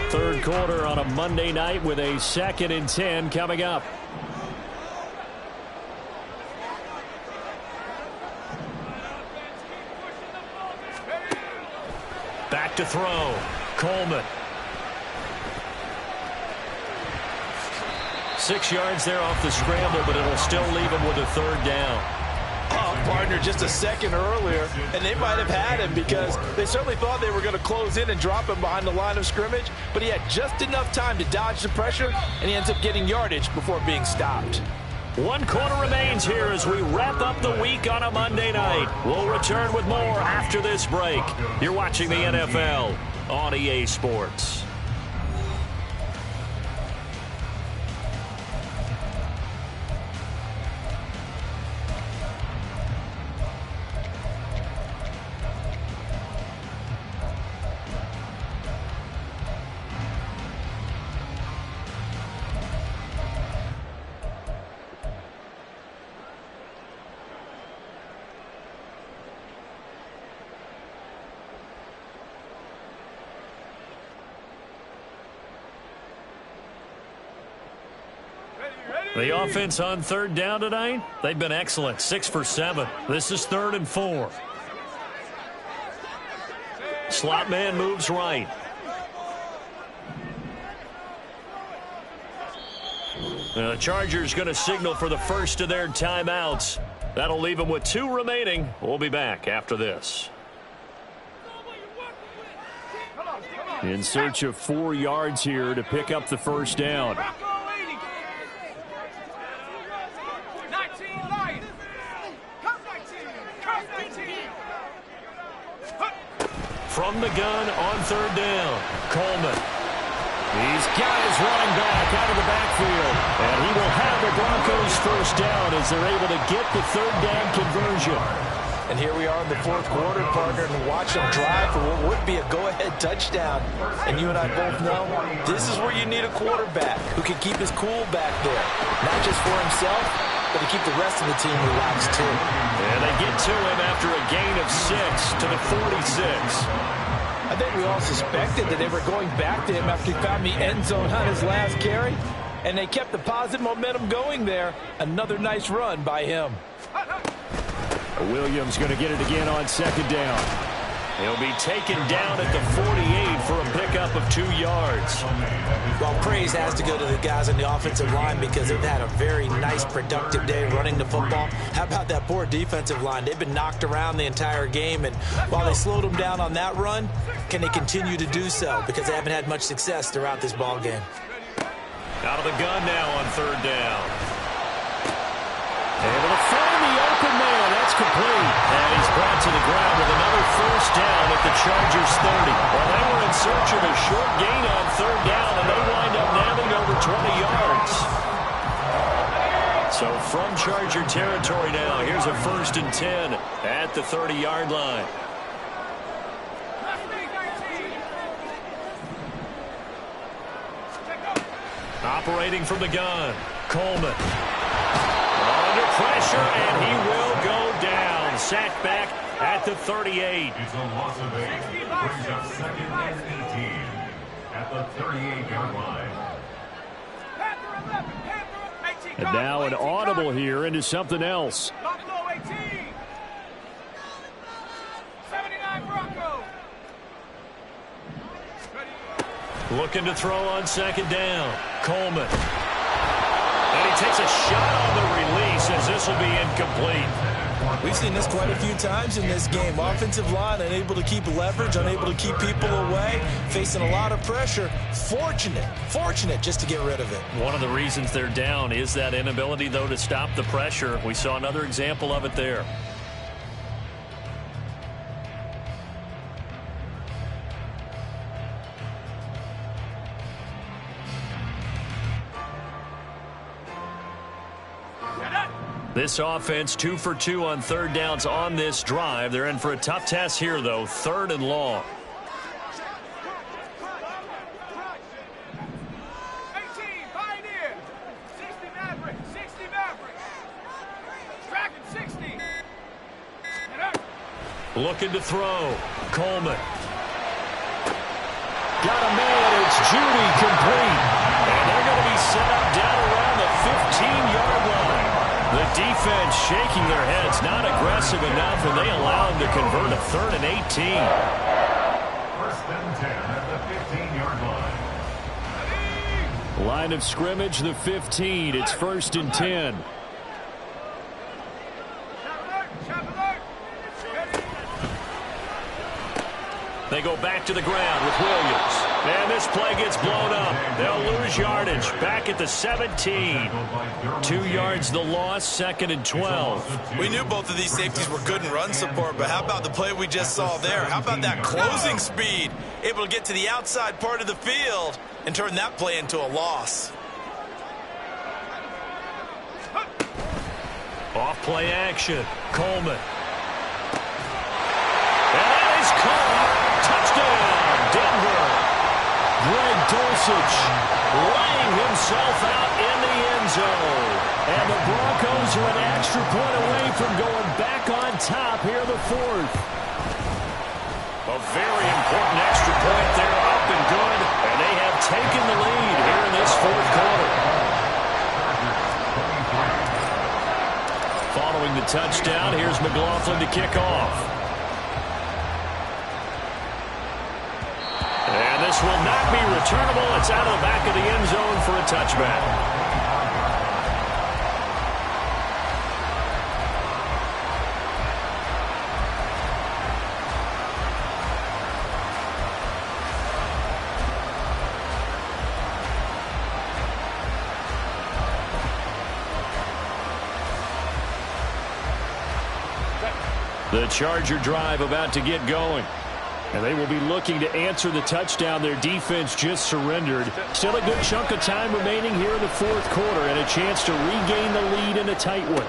Third quarter on a Monday night with a 2nd and 10 coming up. Back to throw. Coleman. 6 yards there off the scramble, but it'll still leave him with a 3rd down. Oh, partner, just a second earlier, and they might have had him because they certainly thought they were going to close in and drop him behind the line of scrimmage, but he had just enough time to dodge the pressure, and he ends up getting yardage before being stopped. 1 quarter remains here as we wrap up the week on a Monday night. We'll return with more after this break. You're watching the NFL on EA Sports. The offense on 3rd down tonight, they've been excellent. 6 for 7. This is 3rd and 4. Slot man moves right. The Chargers going to signal for the first of their timeouts. That'll leave them with 2 remaining. We'll be back after this. In search of 4 yards here to pick up the first down. From the gun on 3rd down, Coleman. He's got his running back out of the backfield. And he will have the Broncos first down as they're able to get the 3rd down conversion. And here we are in the 4th quarter, partner, and watch them drive for what would be a go-ahead touchdown. And you and I both know this is where you need a quarterback who can keep his cool back there. Not just for himself, but to keep the rest of the team relaxed too. And they get to him after a gain of 6 to the 46. I think we all suspected that they were going back to him after he found the end zone on his last carry. And they kept the positive momentum going there. Another nice run by him. Williams going to get it again on 2nd down. He'll be taken down at the 48 for a pickup of 2 yards. Well, praise has to go to the guys on the offensive line because they've had a very nice, productive day running the football. How about that poor defensive line? They've been knocked around the entire game, and while they slowed them down on that run, can they continue to do so? Because they haven't had much success throughout this ball game. Out of the gun now on 3rd down. Able to find the open man. That's complete. And he's brought to the ground with another first down at the Chargers 30. Well, they were in search of a short gain on 3rd down, and they wind up nailing over 20 yards. So from Charger territory now, here's brings a 1st and 10 at the 30-yard line. Operating from the gun, Coleman. Under pressure, and he will go down. Sacked back at the 38. It's a loss of 8. Brings up 2nd and 18 at the 38-yard line. And now an audible here into something else. Buffalo 18. 79 Broncos. Looking to throw on 2nd down. Coleman. And he takes a shot on the release as this will be incomplete. We've seen this quite a few times in this game. Offensive line unable to keep leverage, unable to keep people away, facing a lot of pressure. Fortunate just to get rid of it. One of the reasons they're down is that inability, though, to stop the pressure. We saw another example of it there. This offense 2 for 2 on 3rd downs on this drive. They're in for a tough task here, though. 3rd and long. 18, Pioneer. 60 Maverick. 60 Maverick. Tracking 60. Looking to throw. Coleman. Got a man. It's Judy complete. And they're going to be set up down around the 15-yard line. The defense shaking their heads, not aggressive enough, and they allow them to convert a 3rd and 18. 1st and 10 at the 15-yard line. Line of scrimmage, the 15. It's 1st and 10. They go back to the ground with Williams. And this play gets blown up. They'll lose yardage back at the 17. 2 yards the loss, 2nd and 12. We knew both of these safeties were good in run support, but how about the play we just saw there? How about that closing speed? Able to get to the outside part of the field and turn that play into a loss. Off play action. Coleman. And that is caught. Touchdown, Denver. Greg Dulcich laying himself out in the end zone. And the Broncos are an extra point away from going back on top here in the 4th. A very important extra point there, up and good. And they have taken the lead here in this 4th quarter. Following the touchdown, here's McLaughlin to kick off. And this will not be returnable. It's out of the back of the end zone for a touchback. The Charger drive about to get going. And they will be looking to answer the touchdown their defense just surrendered. Still a good chunk of time remaining here in the 4th quarter and a chance to regain the lead in a tight one.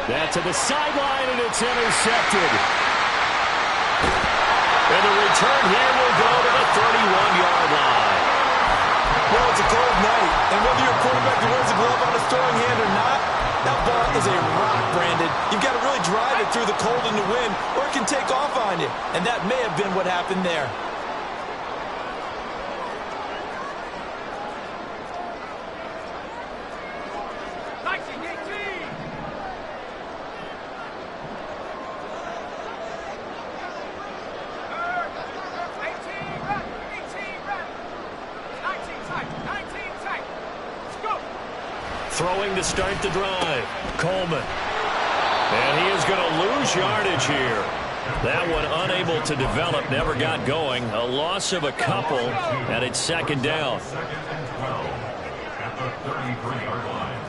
That to the sideline, and it's intercepted. And the return here will go to the 31-yard line. Well, it's a cold night, and whether you're a quarterback who wears a glove on his throwing hand or not, that ball is a rock, Brandon. You've got to really drive it through the cold and the wind, or it can take off on you. And that may have been what happened there. Throwing to start the drive. Coleman. And he is going to lose yardage here. That one unable to develop, never got going. A loss of a couple, and it's 2nd down. 2nd and 12 at the 33-yard line.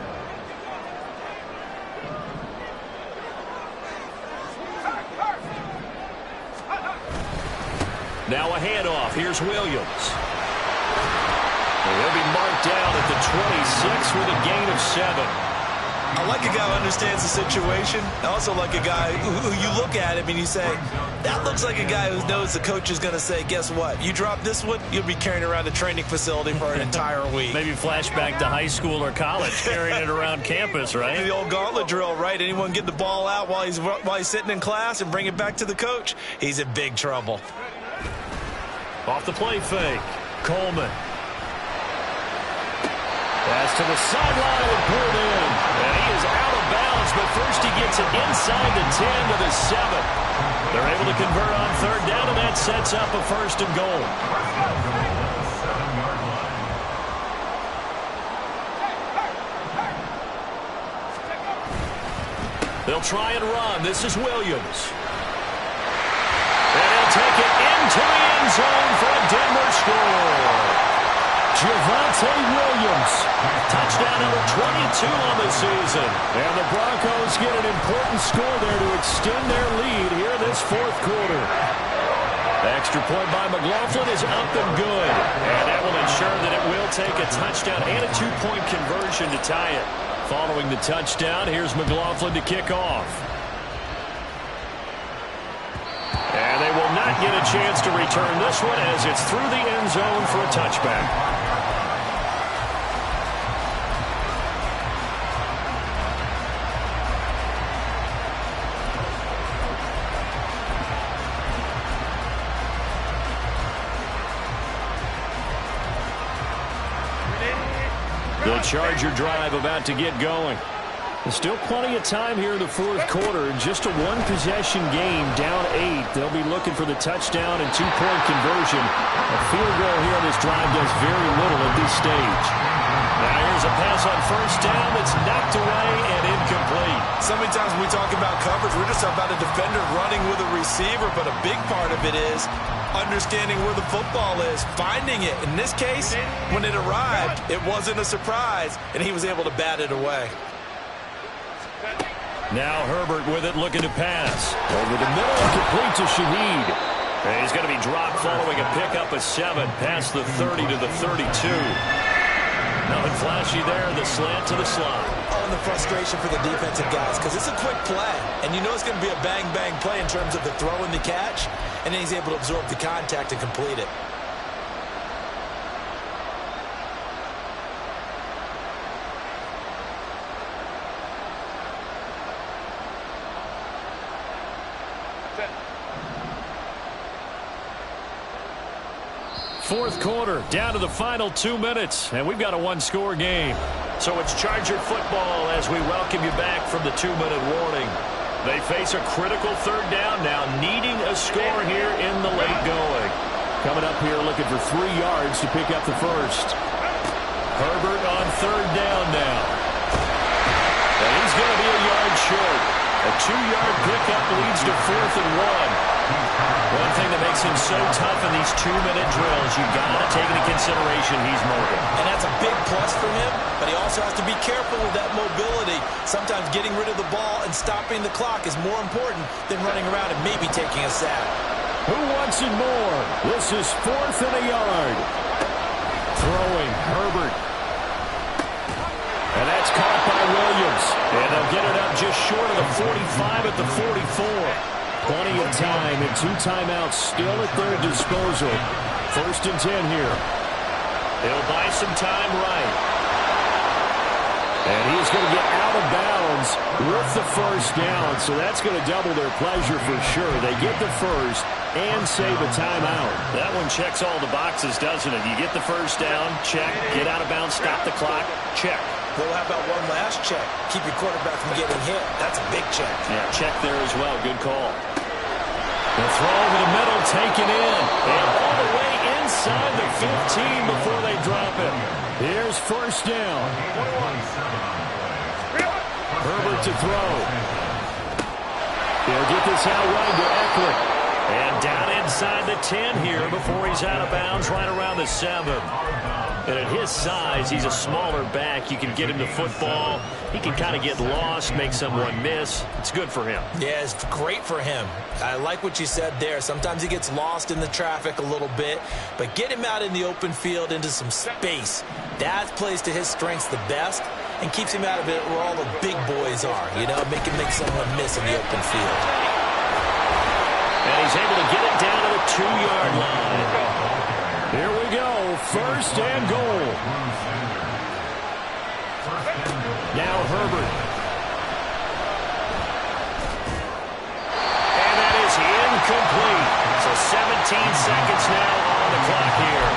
Now a handoff. Here's Williams. And he'll be marked down at the 26 with a gain of 7. I like a guy who understands the situation. I also like a guy who you look at him and you say, that looks like a guy who knows the coach is going to say, guess what? You drop this one, you'll be carrying around the training facility for an entire week. Maybe flashback to high school or college, carrying it around campus, right? The old gauntlet drill, right? Anyone get the ball out while he's sitting in class and bring it back to the coach, he's in big trouble. Off the play fake. Coleman. Pass to the sideline and pulled in. And he is out of bounds, but first he gets it inside the 10 to the 7. They're able to convert on third down, and that sets up a 1st and goal. They'll try and run. This is Williams. And he'll take it into the end zone for a Denver score. Javonte Williams, touchdown number 22 on the season. And the Broncos get an important score there to extend their lead here in this 4th quarter. Extra point by McLaughlin is up and good. And that will ensure that it will take a touchdown and a 2-point conversion to tie it. Following the touchdown, here's McLaughlin to kick off. And they will not get a chance to return this one as it's through the end zone for a touchback. The Charger drive about to get going. There's still plenty of time here in the 4th quarter. Just a 1-possession game, down 8. They'll be looking for the touchdown and 2-point conversion. A field goal here on this drive does very little at this stage. Now here's a pass on 1st down that's knocked away and incomplete. So many times when we talk about coverage, we're just talking about a defender running with a receiver, but a big part of it is understanding where the football is, finding it. In this case, when it arrived, it wasn't a surprise, and he was able to bat it away. Now Herbert with it, looking to pass. Over the middle, complete to Shaheed. And he's going to be dropped following a pickup of 7 past the 30 to the 32. Nothing flashy there, the slant to the slot. Oh, and the frustration for the defensive guys, because it's a quick play. And you know it's going to be a bang-bang play in terms of the throw and the catch. And then he's able to absorb the contact and complete it. Fourth quarter, down to the final 2 minutes, and we've got a 1-score game. So it's Charger football as we welcome you back from the 2-minute warning. They face a critical 3rd down now, needing a score here in the late going. Coming up here looking for 3 yards to pick up the 1st. Herbert on 3rd down now. And he's going to be a yard short. A 2-yard pickup leads to 4th and 1. One thing that makes him so tough in these 2-minute drills, you've got to take into consideration he's mobile. And that's a big plus for him, but he also has to be careful with that mobility. Sometimes getting rid of the ball and stopping the clock is more important than running around and maybe taking a sack. Who wants it more? This is 4th and a yard. Throwing, Herbert. And that's caught by Williams. And they'll get it up just short of the 45 at the 44. Plenty of time and 2 timeouts still at their disposal. 1st and 10 here. He'll buy some time right. And he's going to get out of bounds with the 1st down, so that's going to double their pleasure for sure. They get the 1st and save a timeout. That one checks all the boxes, doesn't it? You get the 1st down, check. Get out of bounds, stop the clock, check. Well, how about one last check? Keep your quarterback from getting hit. That's a big check. Yeah, check there as well. Good call. The throw over the middle, taken in. And all the way inside the 15 before they drop it. Here's 1st down. Herbert to throw. He'll get this out wide to Eckler. And down inside the 10 here before he's out of bounds right around the 7. And at his size, he's a smaller back. You can get him to football. He can kind of get lost, make someone miss. It's good for him. Yeah, it's great for him. I like what you said there. Sometimes he gets lost in the traffic a little bit, but get him out in the open field into some space. That plays to his strengths the best. and keeps him out of it where all the big boys are, you know, make someone miss in the open field. And he's able to get it down to the 2-yard line. Here we go, 1st and goal. Now Herbert. And that is incomplete. So 17 seconds now on the clock here.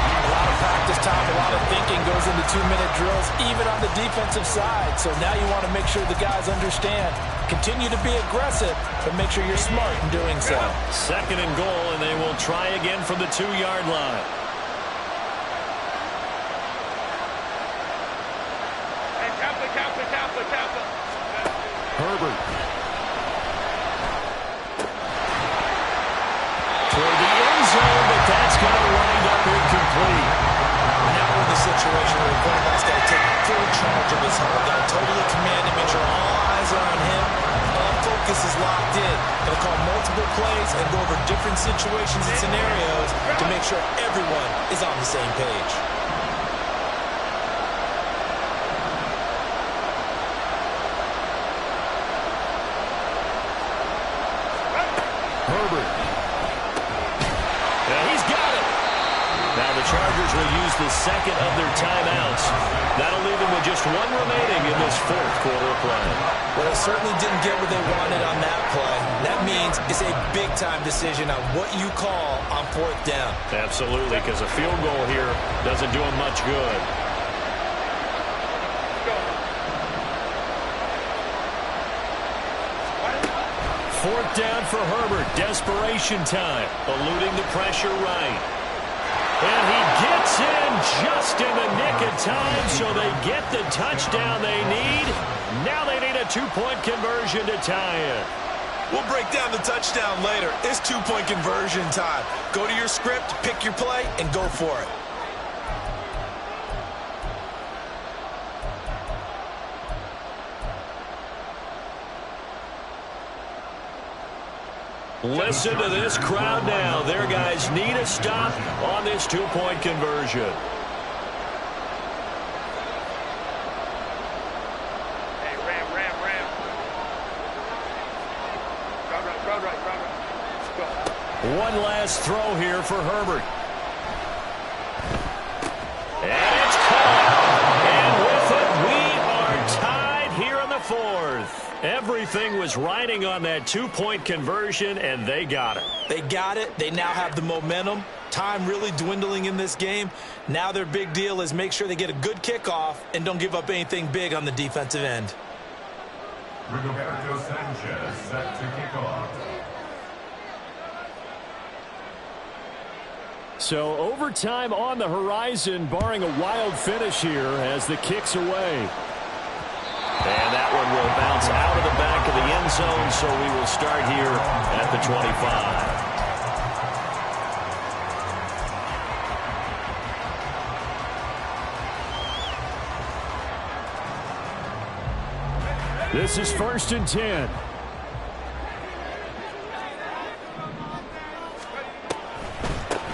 A lot of practice time, a lot of thinking goes into 2-minute drills, even on the defensive side. So now you want to make sure the guys understand. Continue to be aggressive, but make sure you're smart in doing so. 2nd and goal, and they will try again from the 2-yard line. Herbert. Toward the end zone, but that's going to wind up incomplete. Now we're in the situation where the quarterback's got to take full charge of his heart. Got to totally command him, make sure all eyes are on him. All focus is locked in. Going to call multiple plays and go over different situations and scenarios to make sure everyone is on the same page. Herbert. Yeah, he's got it. Now the Chargers will use the 2nd of their timeouts. That'll leave them with just 1 remaining in this 4th quarter of play. Well, they certainly didn't get what they wanted on that play. That means it's a big-time decision on what you call on 4th down. Absolutely, because a field goal here doesn't do them much good. Fourth down for Herbert. Desperation time. Eluding the pressure right. And he gets in just in the nick of time, so they get the touchdown they need. Now they need a 2-point conversion to tie it. We'll break down the touchdown later. It's 2-point conversion time. Go to your script, pick your play, and go for it. Listen to this crowd now. Their guys need a stop on this 2-point conversion. Hey, Ram. Road right. Let's go. One last throw here for Herbert. And it's caught. And with it, we are tied here in the 4th. Everything was riding on that 2-point conversion, and they got it. They got it. They now have the momentum. Time really dwindling in this game. Now their big deal is make sure they get a good kickoff and don't give up anything big on the defensive end. Rigoberto Sanchez set to kick off. So overtime on the horizon, barring a wild finish here as the kick's away. And that one will bounce out of the back of the end zone, so we will start here at the 25. This is 1st and 10.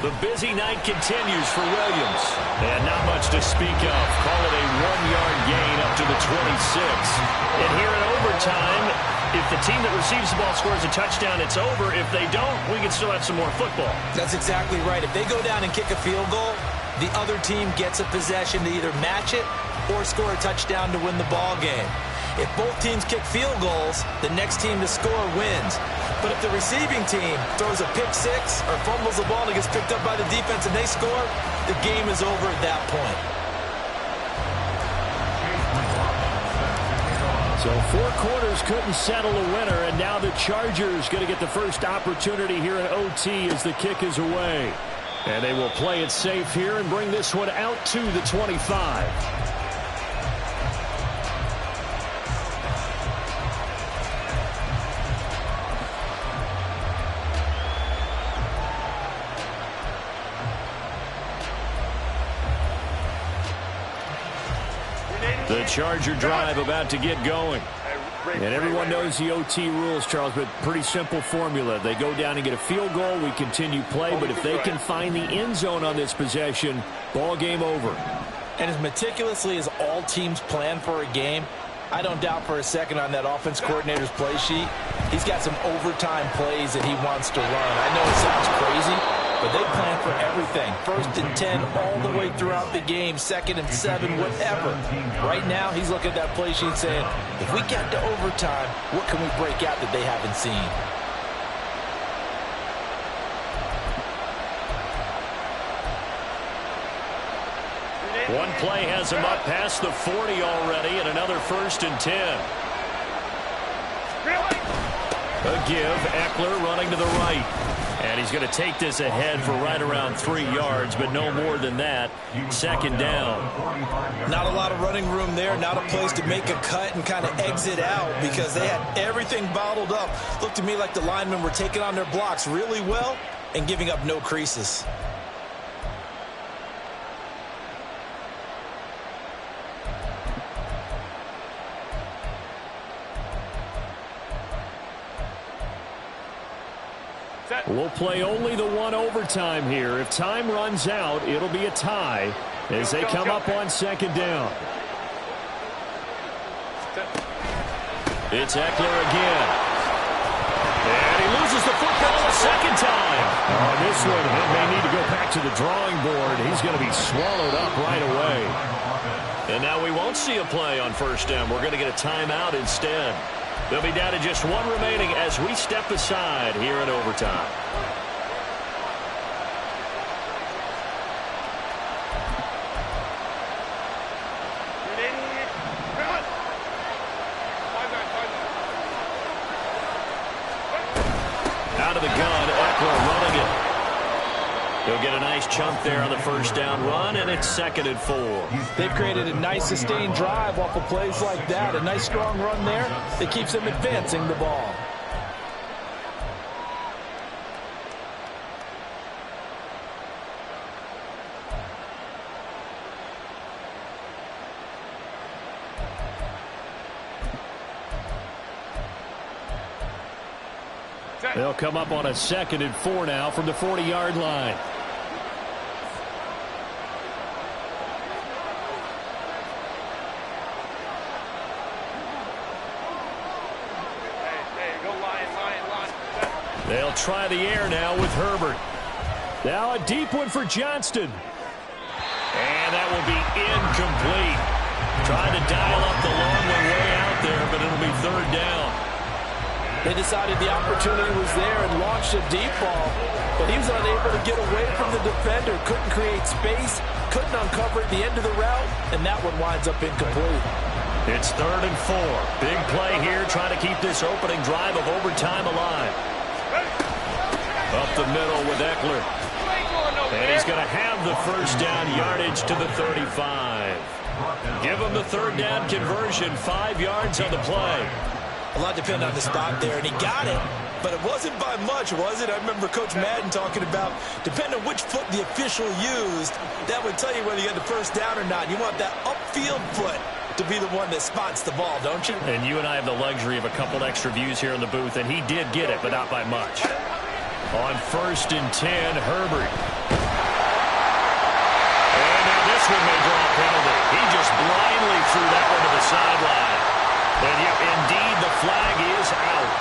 The busy night continues for Williams. And not much to speak of. Call it a 1-yard gain up to the 26. And here in overtime, if the team that receives the ball scores a touchdown, it's over. If they don't, we can still have some more football. That's exactly right. If they go down and kick a field goal, the other team gets a possession to either match it or score a touchdown to win the ball game. If both teams kick field goals, the next team to score wins. But if the receiving team throws a pick six or fumbles the ball and it gets picked up by the defense and they score, the game is over at that point. So 4 quarters couldn't settle a winner, and now the Chargers going to get the first opportunity here in OT as the kick is away. And they will play it safe here and bring this one out to the 25. The Charger drive about to get going. And everyone knows the OT rules, Charles, but pretty simple formula. They go down and get a field goal, we continue play, but if they can find the end zone on this possession, ball game over. And as meticulously as all teams plan for a game, I don't doubt for a second on that offense coordinator's play sheet, he's got some overtime plays that he wants to run. I know it sounds crazy, but they plan for everything. 1st and 10 all the way throughout the game, 2nd and 7, whatever. Right now, he's looking at that play sheet saying, if we get to overtime, what can we break out that they haven't seen? One play has him up past the 40 already, and another 1st and 10. A give, Eckler running to the right. And he's going to take this ahead for right around 3 yards, but no more than that. 2nd down. Not a lot of running room there, not a place to make a cut and kind of exit out because they had everything bottled up. Looked to me like the linemen were taking on their blocks really well and giving up no creases. We'll play only the one overtime here. If time runs out, it'll be a tie as they come up on 2nd down. It's Eckler again. And he loses the football a 2nd time. On this one, he may need to go back to the drawing board. He's going to be swallowed up right away. And now we won't see a play on 1st down. We're going to get a timeout instead. They'll be down to just 1 remaining as we step aside here in overtime. Out of the gun, Eckler running it. He'll get a nice chunk there on the 1st down run, and it's 2nd and 4. They've created a nice sustained drive off of plays like that. A nice strong run there that keeps them advancing the ball. They'll come up on a 2nd and 4 now from the 40-yard line. They'll try the air now with Herbert. Now a deep one for Johnston. And that will be incomplete. Trying to dial up the long one way out there, but it'll be 3rd down. They decided the opportunity was there and launched a deep ball, but he was unable to get away from the defender, couldn't create space, couldn't uncover at the end of the route, and that one winds up incomplete. It's 3rd and 4. Big play here, trying to keep this opening drive of overtime alive. Up the middle with Eckler. And he's going to have the 1st down yardage to the 35. Give him the 3rd down conversion, 5 yards on the play. A lot depended on the spot there, and he got it, but it wasn't by much, was it? I remember Coach Madden talking about, depending on which foot the official used, that would tell you whether you got the 1st down or not. You want that upfield foot to be the one that spots the ball, don't you? And you and I have the luxury of a couple extra views here in the booth, and he did get it, but not by much. On 1st and 10, Herbert. And now this one may draw a penalty. He just blindly threw that one to the sideline. And yet, indeed, the flag is out.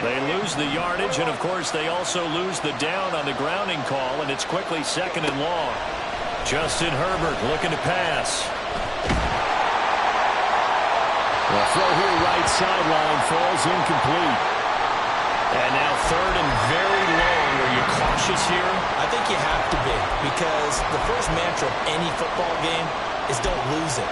They lose the yardage, and, of course, they also lose the down on the grounding call, and it's quickly 2nd and long. Justin Herbert looking to pass. The throw here right sideline falls incomplete. And now 3rd and very long. Are you cautious here? I think you have to be, because the first mantra of any football game is don't lose it.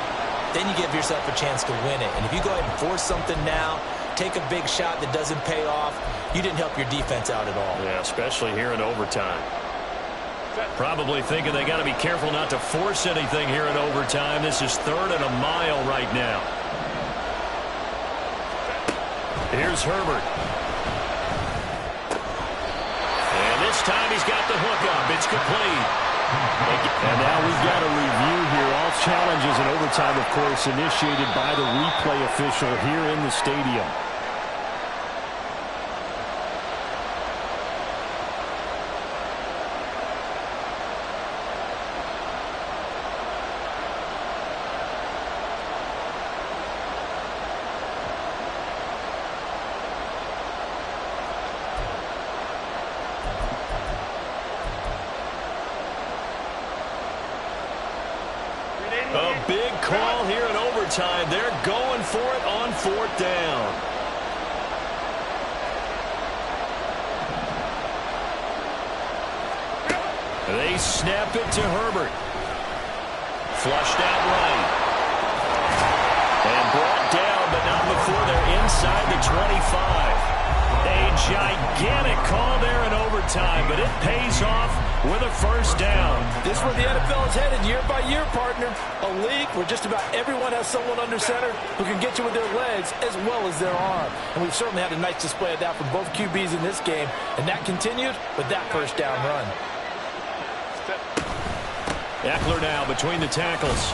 Then you give yourself a chance to win it. And if you go ahead and force something now, take a big shot that doesn't pay off, you didn't help your defense out at all. Yeah, especially here in overtime. Probably thinking they got to be careful not to force anything here in overtime. This is 3rd and a mile right now. Here's Herbert. And this time he's got the hook up. It's complete. And now we've got a review here. All challenges in overtime, of course, initiated by the replay official here in the stadium. big call here in overtime. They're going for it on 4th down. They snap it to Herbert. Flushed out right. And brought down, but not before they're inside the 25. A gigantic call there in overtime, but it pays off with a first down. This is where the NFL is headed year by year, partner. A league where just about everyone has someone under center who can get you with their legs as well as their arm. And we've certainly had a nice display of that from both QBs in this game, and that continued with that first down run. Eckler now between the tackles.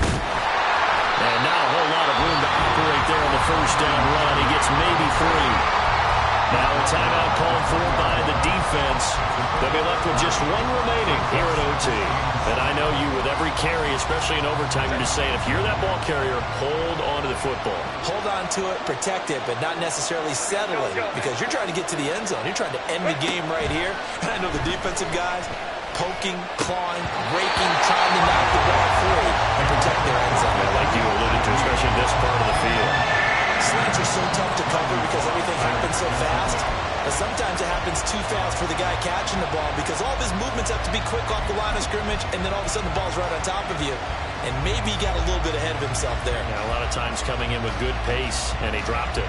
And not a whole lot of room to operate there on the first down run. He gets maybe 3. Now a timeout called for by the defense. They'll be left with just 1 remaining here at OT. And I know you, with every carry, especially in overtime, you're just saying, if you're that ball carrier, hold on to the football. Hold on to it, protect it, but not necessarily settle it, because you're trying to get to the end zone. You're trying to end the game right here. And I know the defensive guys poking, clawing, raking, trying to knock the ball free and protect their end zone. Yeah, like you alluded to, especially in this part of the field. Slants are so tough to cover because everything happens so fast. But sometimes it happens too fast for the guy catching the ball because all of his movements have to be quick off the line of scrimmage, and then all of a sudden the ball's right on top of you. And maybe he got a little bit ahead of himself there. Yeah, a lot of times coming in with good pace, and he dropped it.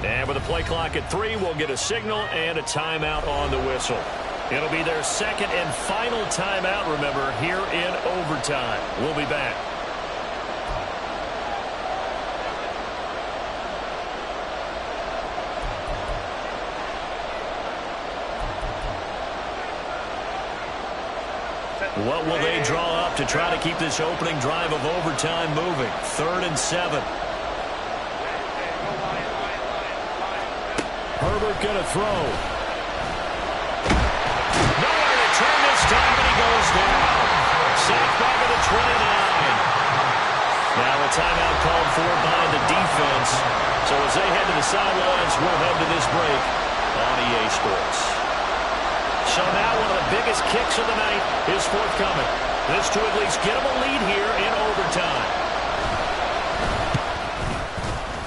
And with a play clock at 3, we'll get a signal and a timeout on the whistle. It'll be their second and final timeout, remember, here in overtime. We'll be back. What will they draw up to try to keep this opening drive of overtime moving? 3rd and 7. Herbert gonna throw. Nowhere to turn this time, but he goes down. Sacked back at the 29. Now a timeout called for by the defense. So as they head to the sidelines, we'll head to this break on EA Sports. So now one of the biggest kicks of the night is forthcoming. This to at least get them a lead here in overtime.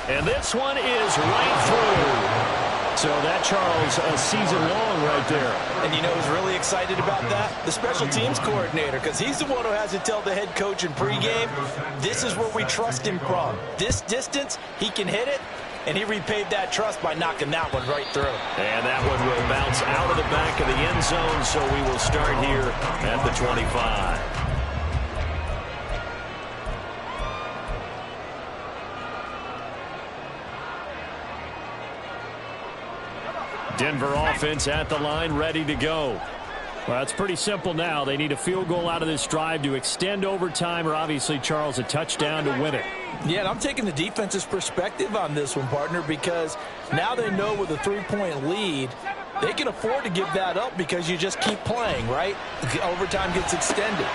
And this one is right through. So that, Charles, a season long right there. And you know who's really excited about that? The special teams coordinator, because he's the one who has to tell the head coach in pregame, this is where we trust him from. This distance, he can hit it, and he repaid that trust by knocking that one right through. And that one will bounce out of the back of the end zone, so we will start here at the 25. Denver offense at the line, ready to go. Well, it's pretty simple now. They need a field goal out of this drive to extend overtime, or obviously, Charles, a touchdown to win it. Yeah, and I'm taking the defense's perspective on this one, partner, because now they know with a 3-point lead, they can afford to give that up because you just keep playing, right? The overtime gets extended.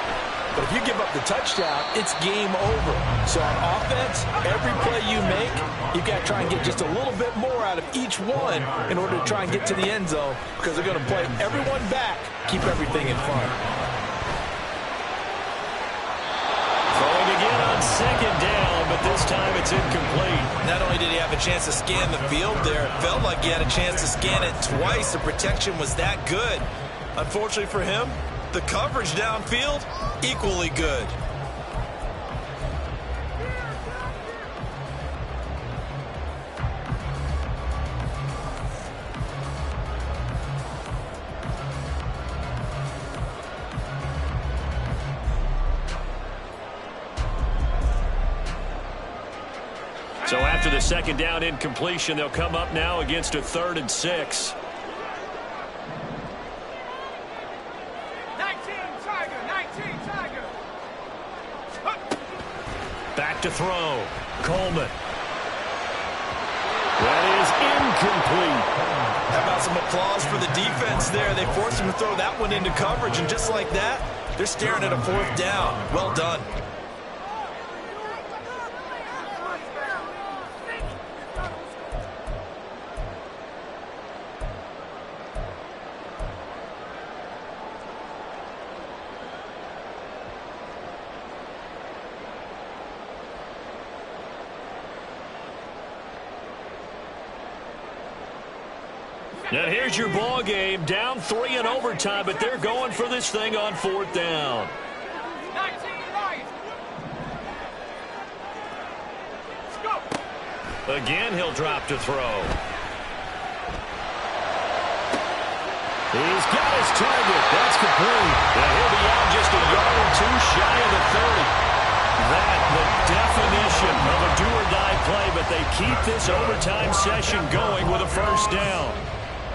But if you give up the touchdown, it's game over. So on offense, every play you make, you've got to try and get just a little bit more out of each one in order to try and get to the end zone, because they're going to play everyone back, keep everything in front. Throwing again on 2nd down, but this time it's incomplete. Not only did he have a chance to scan the field there, it felt like he had a chance to scan it twice. The protection was that good. Unfortunately for him, the coverage downfield, equally good. So after the 2nd down incompletion, they'll come up now against a 3rd and 6. Back to throw. Coleman. That is incomplete. How about some applause for the defense there? They forced him to throw that one into coverage, and just like that, they're staring at a 4th down. Well done. Now here's your ball game, down 3 in overtime, but they're going for this thing on 4th down. 19 Lions. Let's go. Again, he'll drop to throw. He's got his target. That's complete. And he'll be out just a yard or 2 shy of the 30. That, the definition of a do-or-die play, but they keep this overtime session going with a 1st down.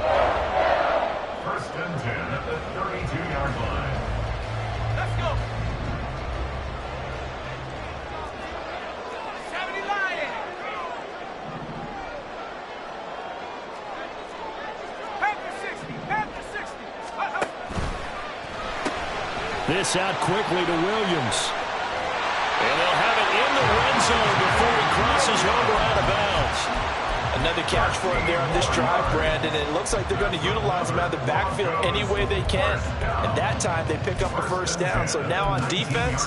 1st and 10 at the 32-yard line. Let's go. 70 Lions. Panther 60. This out quickly to Williams. And they'll have it in the red zone before he crosses over out of bounds. Another catch for him there on this drive, Brandon. And it looks like they're going to utilize him out of the backfield any way they can. And that time they pick up a 1st down. So now on defense,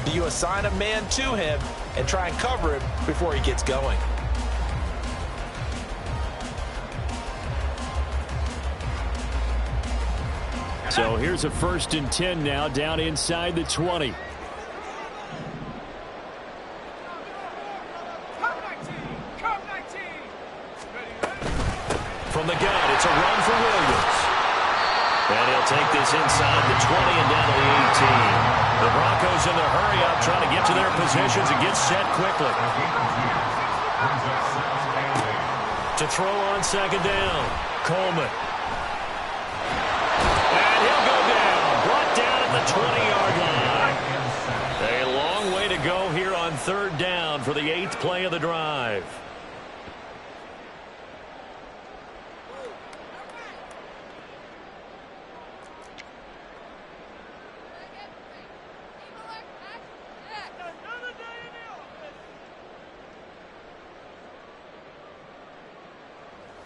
do you assign a man to him and try and cover him before he gets going? So here's a 1st and 10 now, down inside the 20. From the gun, it's a run for Williams. And he'll take this inside the 20 and down to the 18. The Broncos in their hurry-up trying to get to their positions and get set quickly. To throw on 2nd down, Coleman. And he'll go down, brought down at the 20-yard line. A long way to go here on 3rd down for the 8th play of the drive.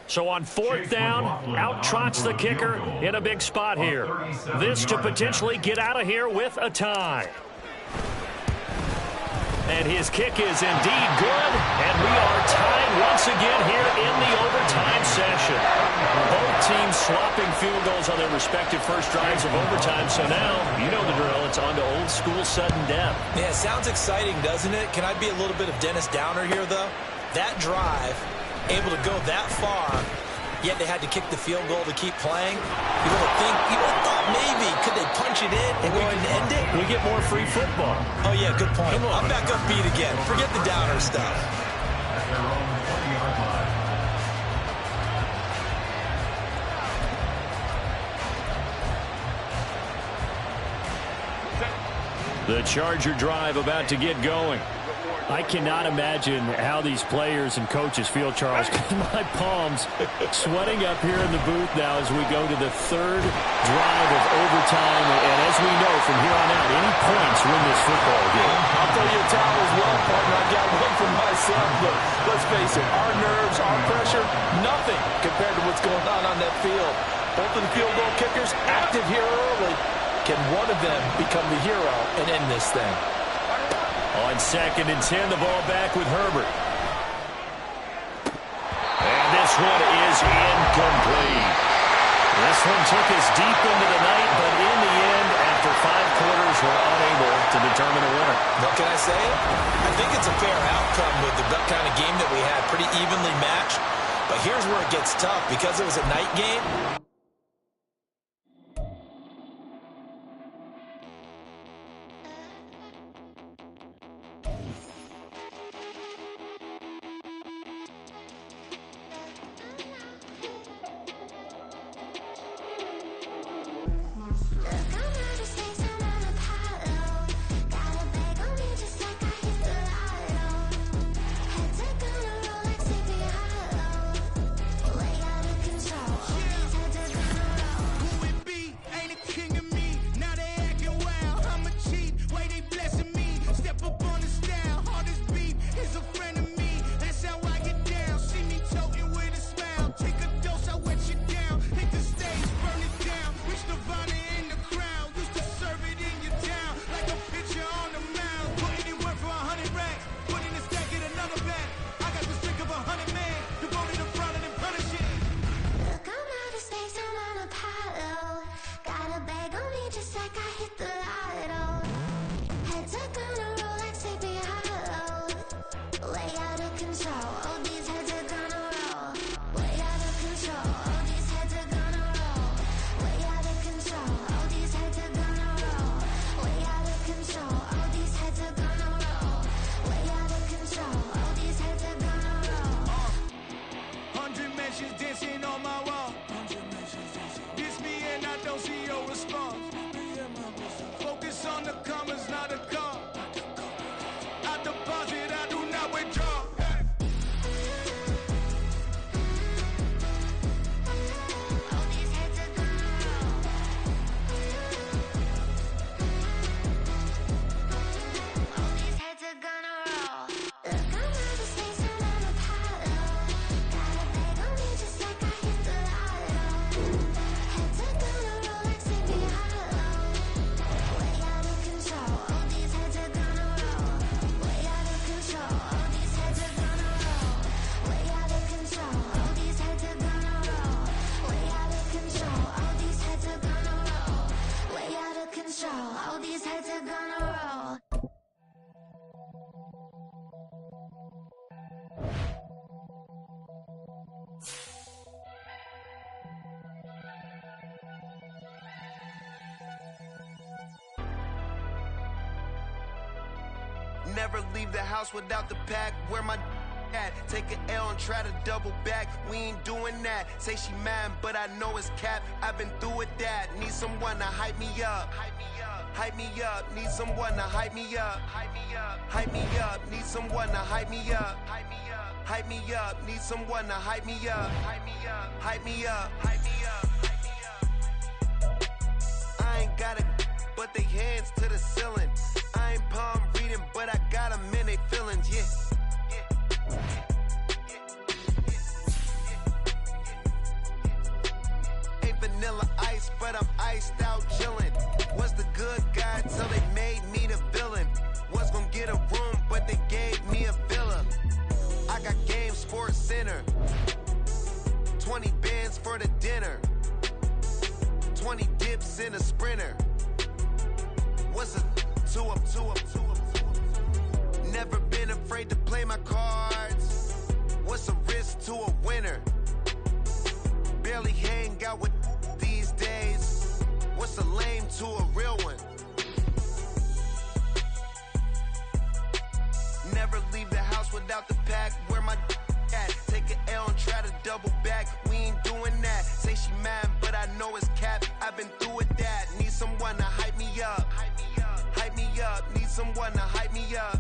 So on 4th down, out trots the kicker in a big spot here. This to potentially get out of here with a tie. And his kick is indeed good, and we are tied once again here in the overtime session. Both teams swapping field goals on their respective first drives of overtime, so now, you know the drill, it's on to old school sudden death. Yeah, sounds exciting, doesn't it? Can I be a little bit of Dennis Downer here, though? That drive, able to go that far, yet they had to kick the field goal to keep playing. You would have thought maybe, could they punch it in and we can end it? We get more free football. Oh, yeah, good point. I'm back upbeat again. Forget the Downer stuff. At their own 20-yard line. The Charger drive about to get going. I cannot imagine how these players and coaches feel, Charles. My palms sweating up here in the booth now as we go to the 3rd drive of overtime. And as we know from here on out, any points win this football game. I'll throw you a towel as well, partner. I got one for myself. But let's face it, our nerves, our pressure, nothing compared to what's going on that field. Both of the field goal kickers active here early. Can one of them become the hero and end this thing? On 2nd and 10, the ball back with Herbert. And this one is incomplete. This one took us deep into the night, but in the end, after 5 quarters, we're unable to determine a winner. What can I say? I think it's a fair outcome with the kind of game that we had, pretty evenly matched. But here's where it gets tough. Because it was a night game, Never leave the house without the pack. Where my at? Take an L and try to double back. We ain't doing that. Say she mad, but I know it's cap. I've been through with that. Need someone to hype me up. Hype me up. Need someone to hype me up. Hype me up. Need someone to hype me up. Hype me up. Need someone to hype me up. Hype me up. Hype me up. I ain't got it, but they hands to the ceiling. I ain't palm reading, but I got them in they feelings, yeah. Ain't vanilla ice, but I'm iced out chillin'. Was the good guy till they made me the villain. Was gonna get a room, but they gave me a villa. I got game, Sports Center. 20 bands for the dinner. 20 dips in a Sprinter. What's a two up? Never been afraid to play my cards. What's a risk to a winner? Barely hang out with these days. What's a lame to a real one? Never leave the house without the pack. Where my at? Take an L and try to double back. We ain't doing that. Say she mad, but I know it's cap. I've been through with that. Need someone to hype me up. Hype me up. Need someone to hype me up.